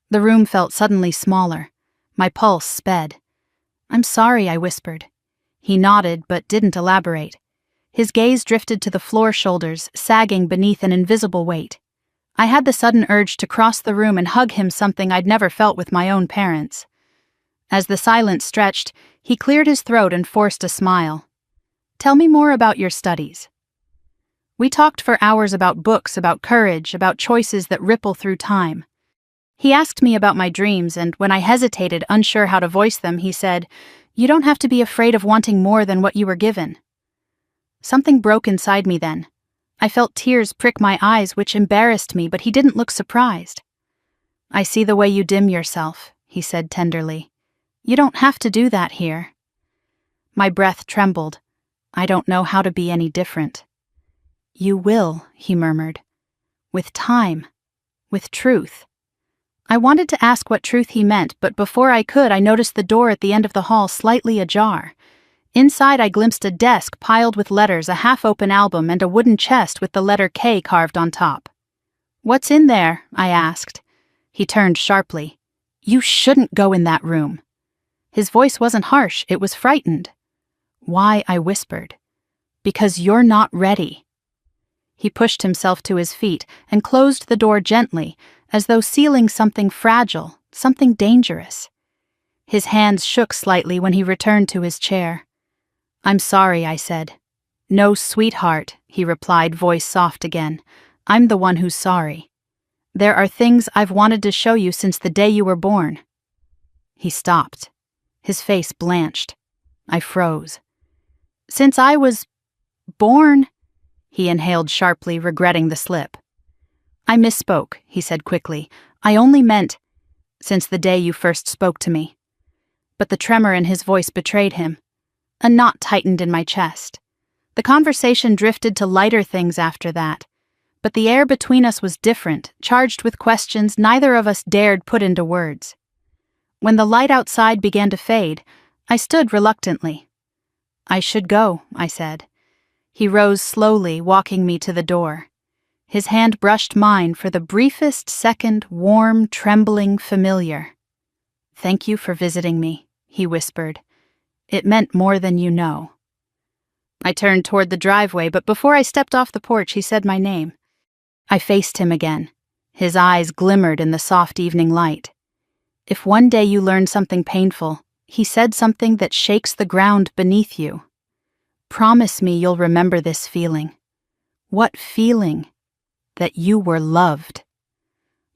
The room felt suddenly smaller. My pulse sped. "I'm sorry," I whispered. He nodded but didn't elaborate. His gaze drifted to the floor, shoulders sagging beneath an invisible weight. I had the sudden urge to cross the room and hug him, something I'd never felt with my own parents. As the silence stretched, he cleared his throat and forced a smile. "Tell me more about your studies." We talked for hours about books, about courage, about choices that ripple through time. He asked me about my dreams, and when I hesitated, unsure how to voice them, he said, "You don't have to be afraid of wanting more than what you were given." Something broke inside me then. I felt tears prick my eyes, which embarrassed me, but he didn't look surprised. "I see the way you dim yourself," he said tenderly. "You don't have to do that here." My breath trembled. I don't know how to be any different. "You will," he murmured. "With time. With truth." I wanted to ask what truth he meant, but before I could, I noticed the door at the end of the hall slightly ajar. Inside, I glimpsed a desk piled with letters, a half-open album, and a wooden chest with the letter K carved on top. "What's in there?" I asked. He turned sharply. "You shouldn't go in that room." His voice wasn't harsh, it was frightened. "Why?" I whispered. "Because you're not ready." He pushed himself to his feet and closed the door gently, as though sealing something fragile, something dangerous. His hands shook slightly when he returned to his chair. "I'm sorry," I said. "No, sweetheart," he replied, voice soft again. "I'm the one who's sorry. There are things I've wanted to show you since the day you were born." He stopped. His face blanched. I froze. "Since I was born," he inhaled sharply, regretting the slip. "I misspoke," he said quickly. "I only meant since the day you first spoke to me." But the tremor in his voice betrayed him. A knot tightened in my chest. The conversation drifted to lighter things after that, but the air between us was different, charged with questions neither of us dared put into words. When the light outside began to fade, I stood reluctantly. "I should go," I said. He rose slowly, walking me to the door. His hand brushed mine for the briefest second, warm, trembling, familiar. "Thank you for visiting me," he whispered. "It meant more than you know." I turned toward the driveway, but before I stepped off the porch, he said my name. I faced him again. His eyes glimmered in the soft evening light. "If one day you learn something painful," he said, "something that shakes the ground beneath you, promise me you'll remember this feeling." "What feeling?" "That you were loved."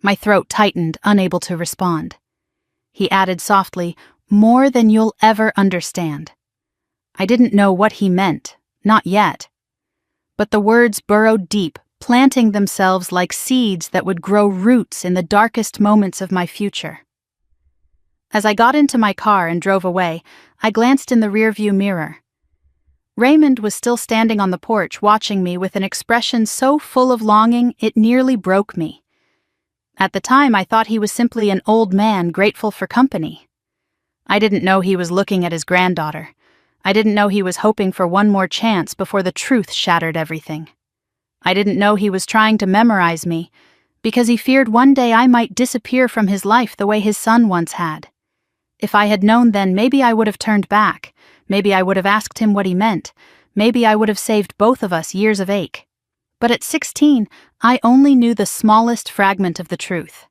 My throat tightened, unable to respond. He added softly, "More than you'll ever understand." I didn't know what he meant, not yet. But the words burrowed deep, planting themselves like seeds that would grow roots in the darkest moments of my future. As I got into my car and drove away, I glanced in the rearview mirror. Raymond was still standing on the porch, watching me with an expression so full of longing it nearly broke me. At the time, I thought he was simply an old man grateful for company. I didn't know he was looking at his granddaughter. I didn't know he was hoping for one more chance before the truth shattered everything. I didn't know he was trying to memorize me, because he feared one day I might disappear from his life the way his son once had. If I had known then, maybe I would have turned back. Maybe I would have asked him what he meant. Maybe I would have saved both of us years of ache. But at 16, I only knew the smallest fragment of the truth.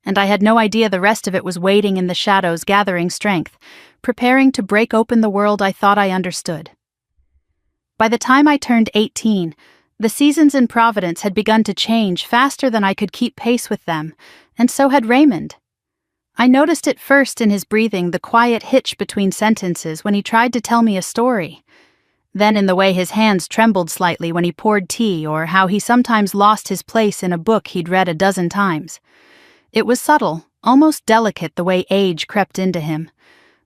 And I had no idea the rest of it was waiting in the shadows, gathering strength, preparing to break open the world I thought I understood. By the time I turned 18, the seasons in Providence had begun to change faster than I could keep pace with them, and so had Raymond. I noticed it first in his breathing, the quiet hitch between sentences when he tried to tell me a story. Then in the way his hands trembled slightly when he poured tea, or how he sometimes lost his place in a book he'd read a dozen times. It was subtle, almost delicate the way age crept into him.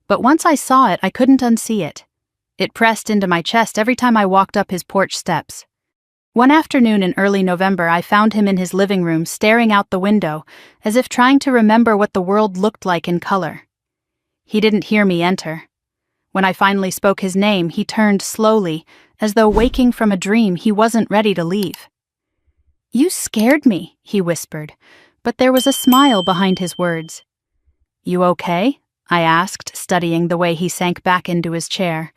But once I saw it, I couldn't unsee it. It pressed into my chest every time I walked up his porch steps. One afternoon in early November, I found him in his living room, staring out the window, as if trying to remember what the world looked like in color. He didn't hear me enter. When I finally spoke his name, he turned slowly, as though waking from a dream. He wasn't ready to leave. "You scared me," he whispered, but there was a smile behind his words. "You okay?" I asked, studying the way he sank back into his chair.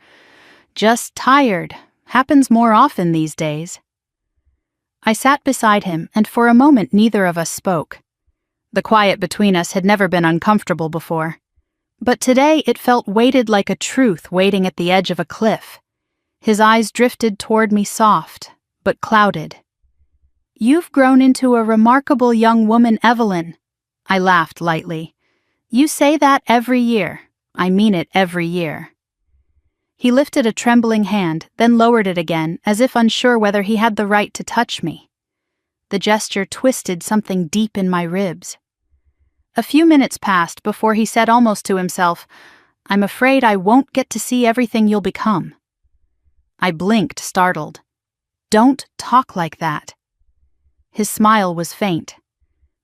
"Just tired. Happens more often these days." I sat beside him, and for a moment neither of us spoke. The quiet between us had never been uncomfortable before. But today it felt weighted like a truth waiting at the edge of a cliff. His eyes drifted toward me, soft, but clouded. "You've grown into a remarkable young woman, Evelyn." I laughed lightly. "You say that every year. I mean it every year." He lifted a trembling hand, then lowered it again, as if unsure whether he had the right to touch me. The gesture twisted something deep in my ribs. A few minutes passed before he said almost to himself, "I'm afraid I won't get to see everything you'll become." I blinked, startled. "Don't talk like that." His smile was faint.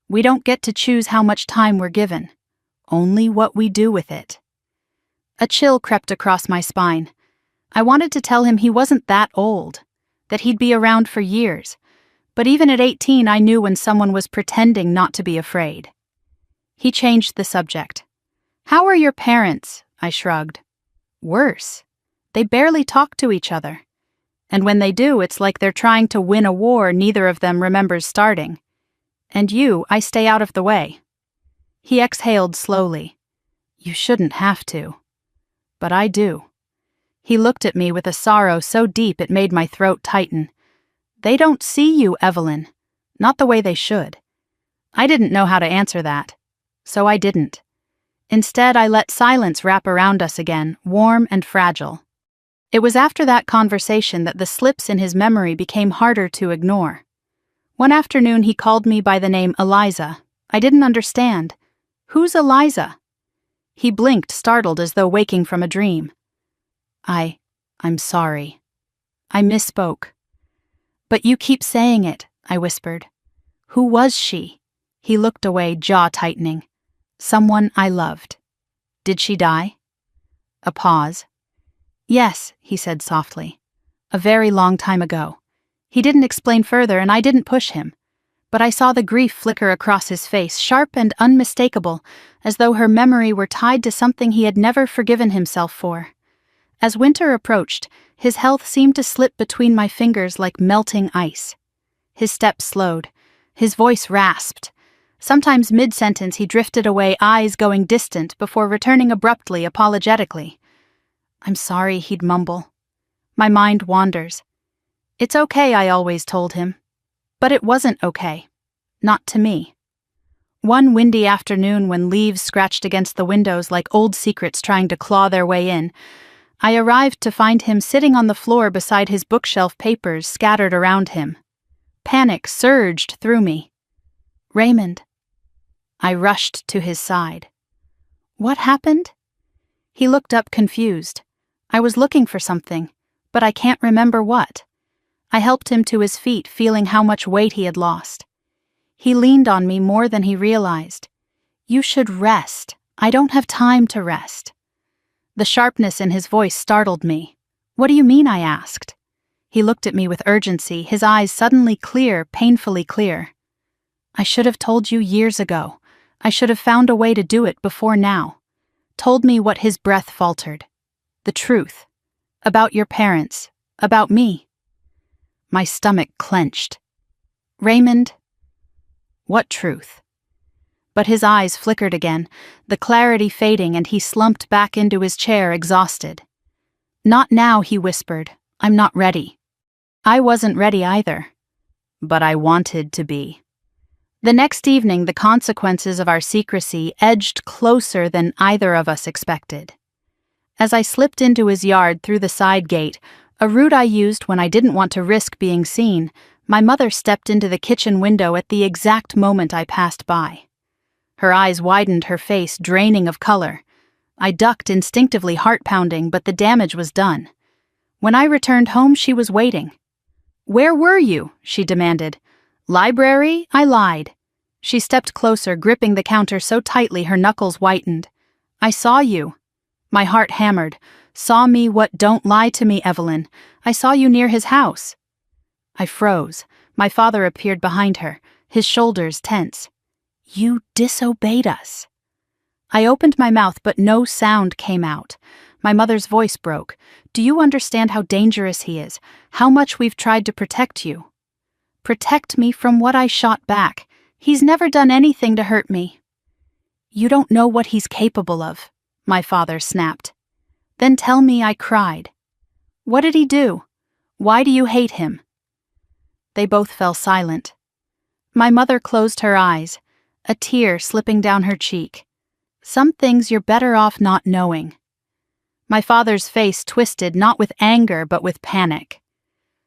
"We don't get to choose how much time we're given, only what we do with it." A chill crept across my spine. I wanted to tell him he wasn't that old, that he'd be around for years, but even at 18 I knew when someone was pretending not to be afraid. He changed the subject. "How are your parents?" I shrugged. "Worse. They barely talk to each other. And when they do, it's like they're trying to win a war neither of them remembers starting. And you, I stay out of the way." He exhaled slowly. "You shouldn't have to. But I do." He looked at me with a sorrow so deep it made my throat tighten. "They don't see you, Evelyn. Not the way they should." I didn't know how to answer that, so I didn't. Instead, I let silence wrap around us again, warm and fragile. It was after that conversation that the slips in his memory became harder to ignore. One afternoon he called me by the name Eliza. I didn't understand. "Who's Eliza?" He blinked, startled as though waking from a dream. I'm sorry. I misspoke." "But you keep saying it," I whispered. "Who was she?" He looked away, jaw tightening. "Someone I loved." "Did she die?" A pause. "Yes," he said softly. "A very long time ago." He didn't explain further, and I didn't push him. But I saw the grief flicker across his face, sharp and unmistakable, as though her memory were tied to something he had never forgiven himself for. As winter approached, his health seemed to slip between my fingers like melting ice. His steps slowed. His voice rasped. Sometimes mid-sentence he drifted away, eyes going distant, before returning abruptly, apologetically. "I'm sorry," he'd mumble. "My mind wanders." "It's okay," I always told him. But it wasn't okay. Not to me. One windy afternoon, when leaves scratched against the windows like old secrets trying to claw their way in, I arrived to find him sitting on the floor beside his bookshelf, papers scattered around him. Panic surged through me. "Raymond." I rushed to his side. "What happened?" He looked up confused. "I was looking for something, but I can't remember what." I helped him to his feet, feeling how much weight he had lost. He leaned on me more than he realized. "You should rest. I don't have time to rest." The sharpness in his voice startled me. "What do you mean?" I asked. He looked at me with urgency, his eyes suddenly clear, painfully clear. "I should have told you years ago. I should have found a way to do it before now." Told me what his breath faltered. "The truth. About your parents. About me." My stomach clenched. "Raymond." "What truth?" But his eyes flickered again, the clarity fading, and he slumped back into his chair, exhausted. "Not now," he whispered. "I'm not ready." I wasn't ready either. But I wanted to be. The next evening, the consequences of our secrecy edged closer than either of us expected. As I slipped into his yard through the side gate, a route I used when I didn't want to risk being seen, my mother stepped into the kitchen window at the exact moment I passed by. Her eyes widened, her face draining of color. I ducked, instinctively, heart pounding, but the damage was done. When I returned home, she was waiting. "Where were you?" she demanded. "Library?" I lied. She stepped closer, gripping the counter so tightly her knuckles whitened. "I saw you." My heart hammered. "Saw me what? Don't lie to me, Evelyn. I saw you near his house." I froze. My father appeared behind her, his shoulders tense. "You disobeyed us." I opened my mouth, but no sound came out. My mother's voice broke. "Do you understand how dangerous he is? How much we've tried to protect you?" "Protect me from what?" I shot back. "He's never done anything to hurt me." "You don't know what he's capable of," my father snapped. "Then tell me," I cried. "What did he do? Why do you hate him?" They both fell silent. My mother closed her eyes, a tear slipping down her cheek. "Some things you're better off not knowing." My father's face twisted, not with anger but with panic.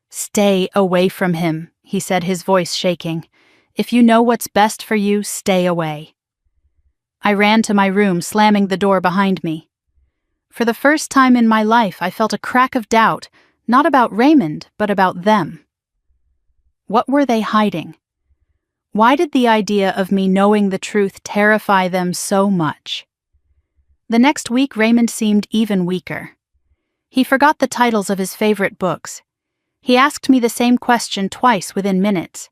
"Stay away from him," he said, his voice shaking. "If you know what's best for you, stay away." I ran to my room, slamming the door behind me. For the first time in my life, I felt a crack of doubt, not about Raymond, but about them. What were they hiding? Why did the idea of me knowing the truth terrify them so much? The next week, Raymond seemed even weaker. He forgot the titles of his favorite books. He asked me the same question twice within minutes.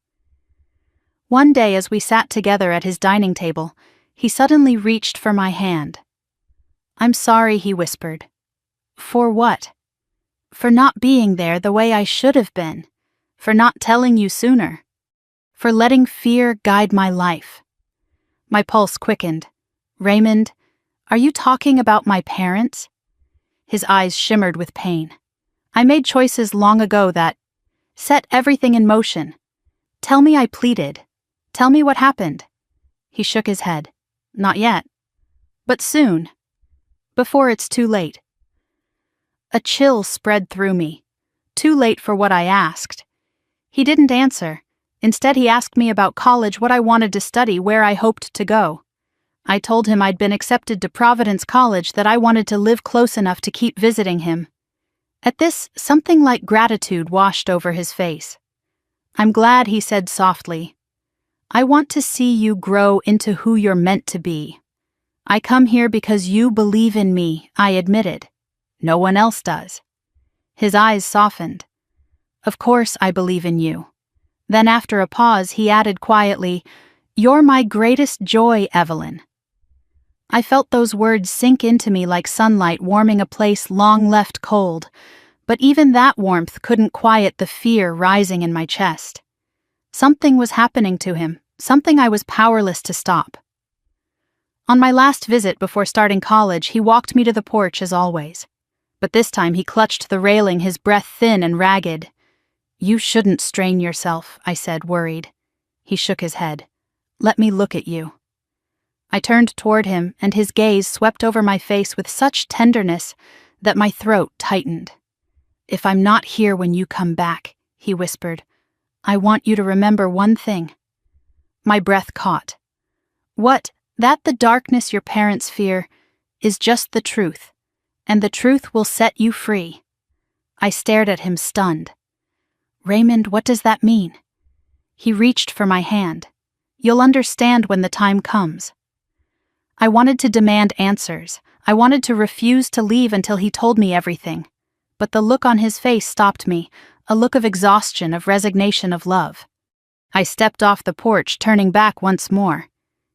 One day, as we sat together at his dining table, he suddenly reached for my hand. "I'm sorry," he whispered. "For what?" "For not being there the way I should have been. For not telling you sooner. For letting fear guide my life." My pulse quickened. "Raymond, are you talking about my parents?" His eyes shimmered with pain. "I made choices long ago that set everything in motion. Tell me," I pleaded. "Tell me what happened." He shook his head. "Not yet. But soon. Before it's too late." A chill spread through me. Too late for what I asked. He didn't answer. Instead, he asked me about college, what I wanted to study, where I hoped to go. I told him I'd been accepted to Providence College, that I wanted to live close enough to keep visiting him. At this, something like gratitude washed over his face. "I'm glad," he said softly. "I want to see you grow into who you're meant to be. I come here because you believe in me," I admitted. "No one else does." His eyes softened. "Of course I believe in you." Then after a pause, he added quietly, "You're my greatest joy, Evelyn." I felt those words sink into me like sunlight warming a place long left cold, but even that warmth couldn't quiet the fear rising in my chest. Something was happening to him, something I was powerless to stop. On my last visit before starting college, he walked me to the porch as always. But this time he clutched the railing, his breath thin and ragged. "You shouldn't strain yourself," I said, worried. He shook his head. "Let me look at you." I turned toward him, and his gaze swept over my face with such tenderness that my throat tightened. "If I'm not here when you come back," he whispered, "I want you to remember one thing." My breath caught. "What? That the darkness your parents fear is just the truth, and the truth will set you free." I stared at him, stunned. "Raymond, what does that mean?" He reached for my hand. "You'll understand when the time comes." I wanted to demand answers. I wanted to refuse to leave until he told me everything. But the look on his face stopped me, a look of exhaustion, of resignation, of love. I stepped off the porch, turning back once more.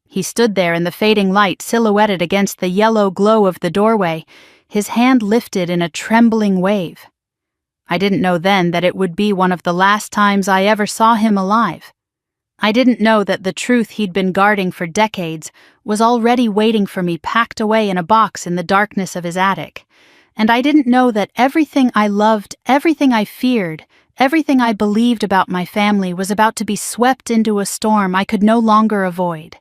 He stood there in the fading light, silhouetted against the yellow glow of the doorway, his hand lifted in a trembling wave. I didn't know then that it would be one of the last times I ever saw him alive. I didn't know that the truth he'd been guarding for decades was already waiting for me, packed away in a box in the darkness of his attic. And I didn't know that everything I loved, everything I feared, everything I believed about my family was about to be swept into a storm I could no longer avoid.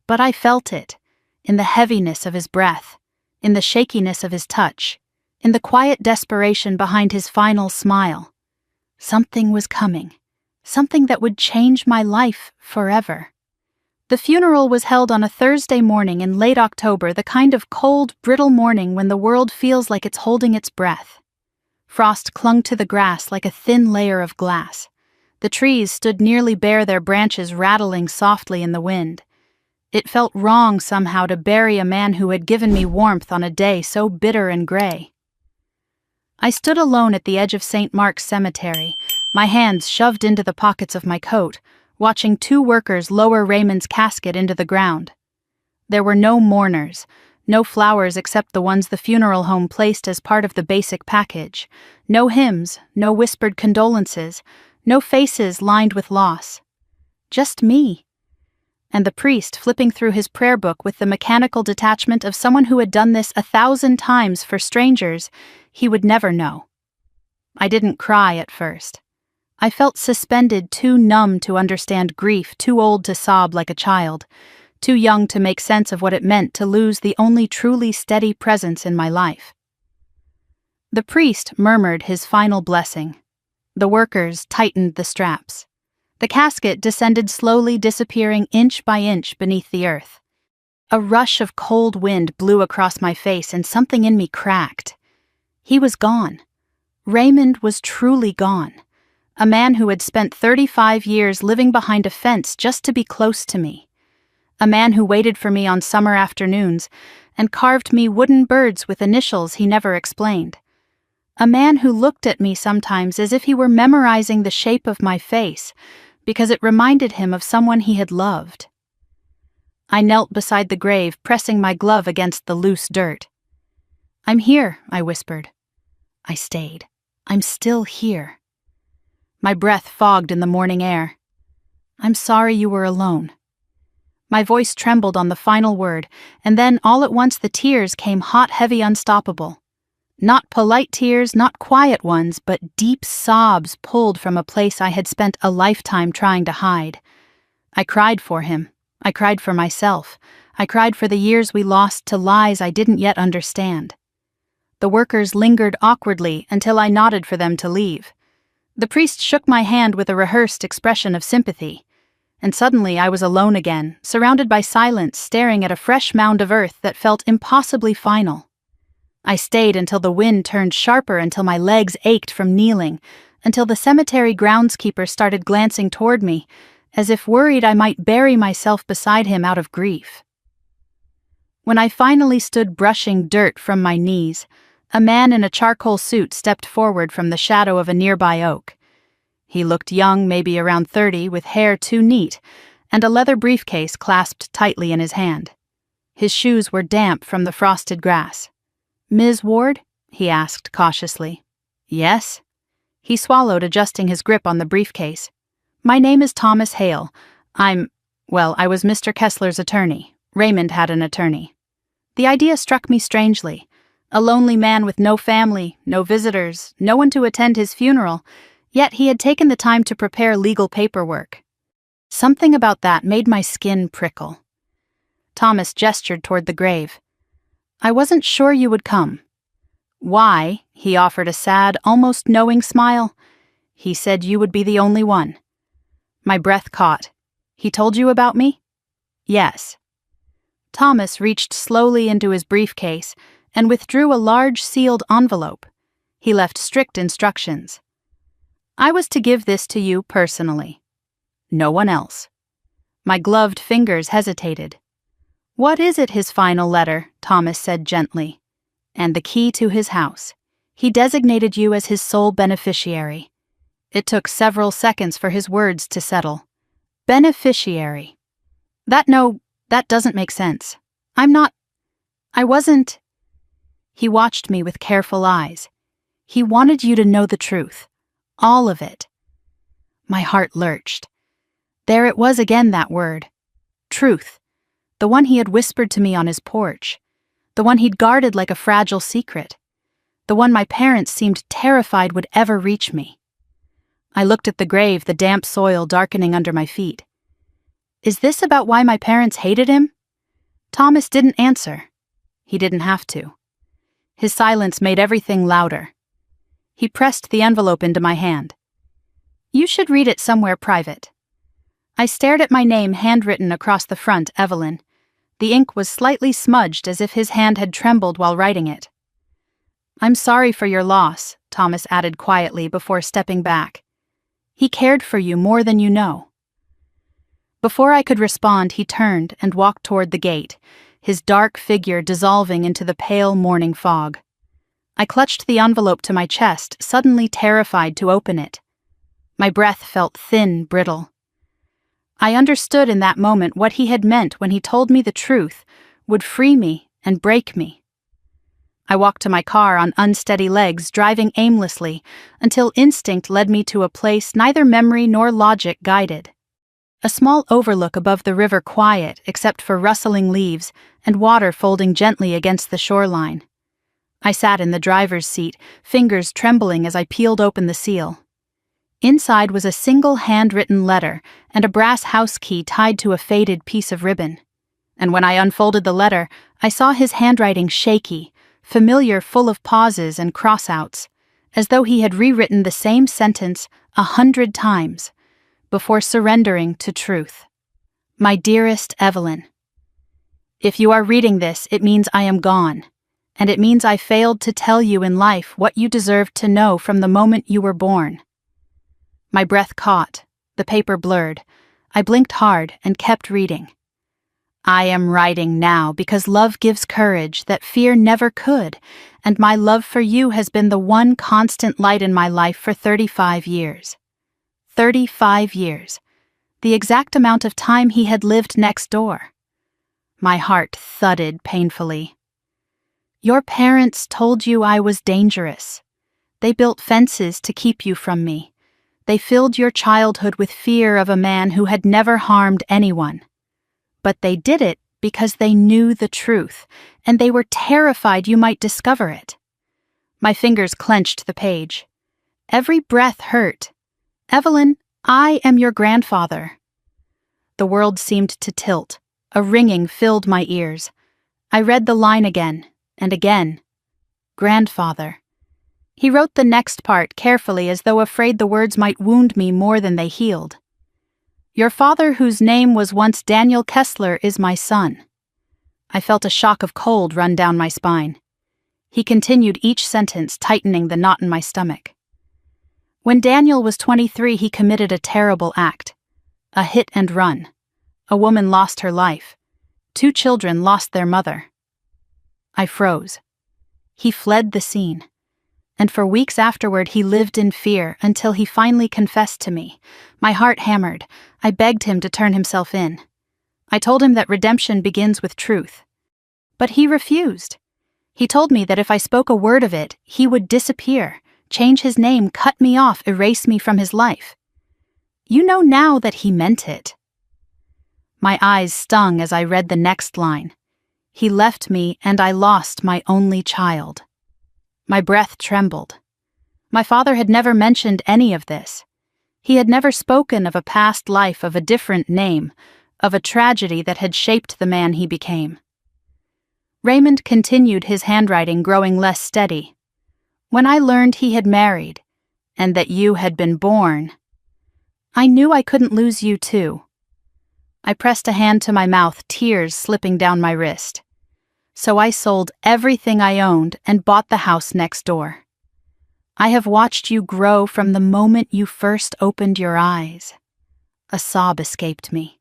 But I felt it, in the heaviness of his breath, in the shakiness of his touch, in the quiet desperation behind his final smile. Something was coming, something that would change my life forever. The funeral was held on a Thursday morning in late October, the kind of cold, brittle morning when the world feels like it's holding its breath. Frost clung to the grass like a thin layer of glass. The trees stood nearly bare, their branches rattling softly in the wind. It felt wrong somehow to bury a man who had given me warmth on a day so bitter and gray. I stood alone at the edge of St. Mark's Cemetery, my hands shoved into the pockets of my coat, watching two workers lower Raymond's casket into the ground. There were no mourners, no flowers except the ones the funeral home placed as part of the basic package, no hymns, no whispered condolences, no faces lined with loss. Just me. And the priest flipping through his prayer book with the mechanical detachment of someone who had done this 1,000 times for strangers he would never know. I didn't cry at first. I felt suspended, too numb to understand grief, too old to sob like a child, too young to make sense of what it meant to lose the only truly steady presence in my life. The priest murmured his final blessing. The workers tightened the straps. The casket descended slowly, disappearing inch by inch beneath the earth. A rush of cold wind blew across my face and something in me cracked. He was gone. Raymond was truly gone. A man who had spent 35 years living behind a fence just to be close to me. A man who waited for me on summer afternoons and carved me wooden birds with initials he never explained. A man who looked at me sometimes as if he were memorizing the shape of my face because it reminded him of someone he had loved. I knelt beside the grave, pressing my glove against the loose dirt. "I'm here," I whispered. I stayed. "I'm still here." My breath fogged in the morning air. "I'm sorry you were alone." My voice trembled on the final word, and then all at once the tears came hot, heavy, unstoppable. Not polite tears, not quiet ones, but deep sobs pulled from a place I had spent a lifetime trying to hide. I cried for him. I cried for myself. I cried for the years we lost to lies I didn't yet understand. The workers lingered awkwardly until I nodded for them to leave. The priest shook my hand with a rehearsed expression of sympathy. And suddenly I was alone again, surrounded by silence, staring at a fresh mound of earth that felt impossibly final. I stayed until the wind turned sharper, until my legs ached from kneeling, until the cemetery groundskeeper started glancing toward me, as if worried I might bury myself beside him out of grief. When I finally stood brushing dirt from my knees, a man in a charcoal suit stepped forward from the shadow of a nearby oak. He looked young, maybe around 30, with hair too neat, and a leather briefcase clasped tightly in his hand. His shoes were damp from the frosted grass. "Ms. Ward?" he asked cautiously. "Yes?" He swallowed, adjusting his grip on the briefcase. "My name is Thomas Hale. I was Mr. Kessler's attorney. Raymond had an attorney." The idea struck me strangely. A lonely man with no family, no visitors, no one to attend his funeral, yet he had taken the time to prepare legal paperwork. Something about that made my skin prickle. Thomas gestured toward the grave. "I wasn't sure you would come." "Why?" He offered a sad, almost knowing smile. "He said you would be the only one." My breath caught. "He told you about me?" "Yes." Thomas reached slowly into his briefcase and withdrew a large sealed envelope. He left strict instructions. "I was to give this to you personally. No one else." My gloved fingers hesitated. "What is it, his final letter?" Thomas said gently. "And the key to his house. He designated you as his sole beneficiary." It took several seconds for his words to settle. Beneficiary. That doesn't make sense. I wasn't. He watched me with careful eyes. "He wanted you to know the truth. All of it." My heart lurched. There it was again, that word. Truth. The one he had whispered to me on his porch. The one he'd guarded like a fragile secret. The one my parents seemed terrified would ever reach me. I looked at the grave, the damp soil darkening under my feet. Is this about why my parents hated him? Thomas didn't answer. He didn't have to. His silence made everything louder. He pressed the envelope into my hand. "You should read it somewhere private." I stared at my name handwritten across the front, Evelyn. The ink was slightly smudged as if his hand had trembled while writing it. "I'm sorry for your loss," Thomas added quietly before stepping back. "He cared for you more than you know." Before I could respond, he turned and walked toward the gate, his dark figure dissolving into the pale morning fog. I clutched the envelope to my chest, suddenly terrified to open it. My breath felt thin, brittle. I understood in that moment what he had meant when he told me the truth would free me and break me. I walked to my car on unsteady legs, driving aimlessly, until instinct led me to a place neither memory nor logic guided. A small overlook above the river, quiet except for rustling leaves and water folding gently against the shoreline. I sat in the driver's seat, fingers trembling as I peeled open the seal. Inside was a single handwritten letter and a brass house key tied to a faded piece of ribbon. And when I unfolded the letter, I saw his handwriting shaky, familiar, full of pauses and cross-outs, as though he had rewritten the same sentence 100 times before surrendering to truth. My dearest Evelyn, if you are reading this, it means I am gone, and it means I failed to tell you in life what you deserved to know from the moment you were born. My breath caught, the paper blurred. I blinked hard and kept reading. I am writing now because love gives courage that fear never could, and my love for you has been the one constant light in my life for 35 years. 35 years. The exact amount of time he had lived next door. My heart thudded painfully. Your parents told you I was dangerous. They built fences to keep you from me. They filled your childhood with fear of a man who had never harmed anyone. But they did it because they knew the truth, and they were terrified you might discover it. My fingers clenched the page. Every breath hurt. Evelyn, I am your grandfather. The world seemed to tilt. A ringing filled my ears. I read the line again and again. Grandfather. He wrote the next part carefully, as though afraid the words might wound me more than they healed. Your father, whose name was once Daniel Kessler, is my son. I felt a shock of cold run down my spine. He continued each sentence, tightening the knot in my stomach. When Daniel was 23, he committed a terrible act. A hit and run. A woman lost her life. 2 children lost their mother. I froze. He fled the scene. And for weeks afterward he lived in fear until he finally confessed to me. My heart hammered. I begged him to turn himself in. I told him that redemption begins with truth. But he refused. He told me that if I spoke a word of it, he would disappear, change his name, cut me off, erase me from his life. You know now that he meant it. My eyes stung as I read the next line. He left me and I lost my only child. My breath trembled. My father had never mentioned any of this. He had never spoken of a past life, of a different name, of a tragedy that had shaped the man he became. Raymond continued, his handwriting growing less steady. When I learned he had married, and that you had been born, I knew I couldn't lose you too. I pressed a hand to my mouth, tears slipping down my wrist. So I sold everything I owned and bought the house next door. I have watched you grow from the moment you first opened your eyes. A sob escaped me.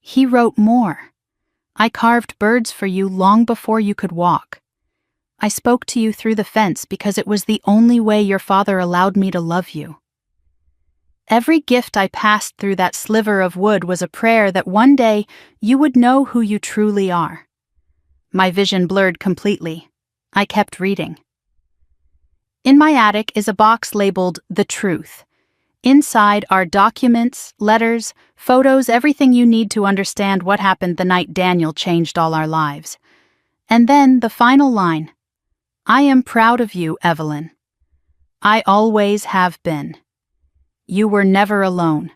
He wrote more. I carved birds for you long before you could walk. I spoke to you through the fence because it was the only way your father allowed me to love you. Every gift I passed through that sliver of wood was a prayer that one day you would know who you truly are. My vision blurred completely. I kept reading. In my attic is a box labeled The Truth. Inside are documents, letters, photos, everything you need to understand what happened the night Daniel changed all our lives. And then the final line. I am proud of you, Evelyn. I always have been. You were never alone.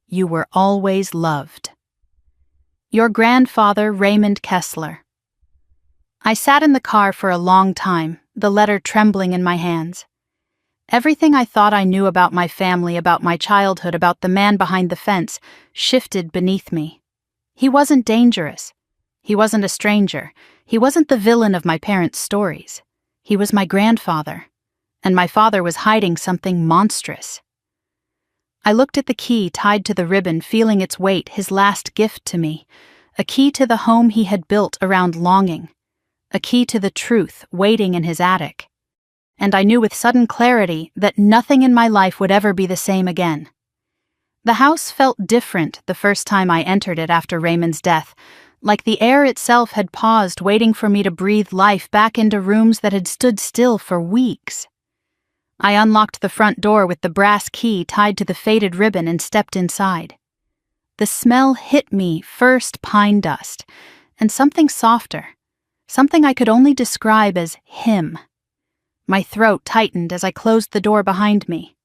You were always loved. Your grandfather, Raymond Kessler. I sat in the car for a long time, the letter trembling in my hands. Everything I thought I knew about my family, about my childhood, about the man behind the fence, shifted beneath me. He wasn't dangerous. He wasn't a stranger. He wasn't the villain of my parents' stories. He was my grandfather, and my father was hiding something monstrous. I looked at the key tied to the ribbon, feeling its weight, his last gift to me, a key to the home he had built around longing, a key to the truth waiting in his attic. And I knew with sudden clarity that nothing in my life would ever be the same again. The house felt different the first time I entered it after Raymond's death, like the air itself had paused, waiting for me to breathe life back into rooms that had stood still for weeks. I unlocked the front door with the brass key tied to the faded ribbon and stepped inside. The smell hit me, first pine dust, and something softer, something I could only describe as him. My throat tightened as I closed the door behind me.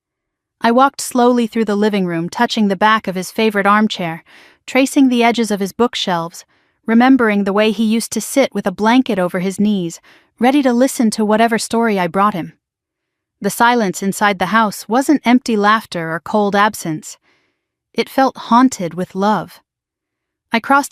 I walked slowly through the living room, touching the back of his favorite armchair, tracing the edges of his bookshelves, remembering the way he used to sit with a blanket over his knees, ready to listen to whatever story I brought him. The silence inside the house wasn't empty laughter or cold absence. It felt haunted with love. I crossed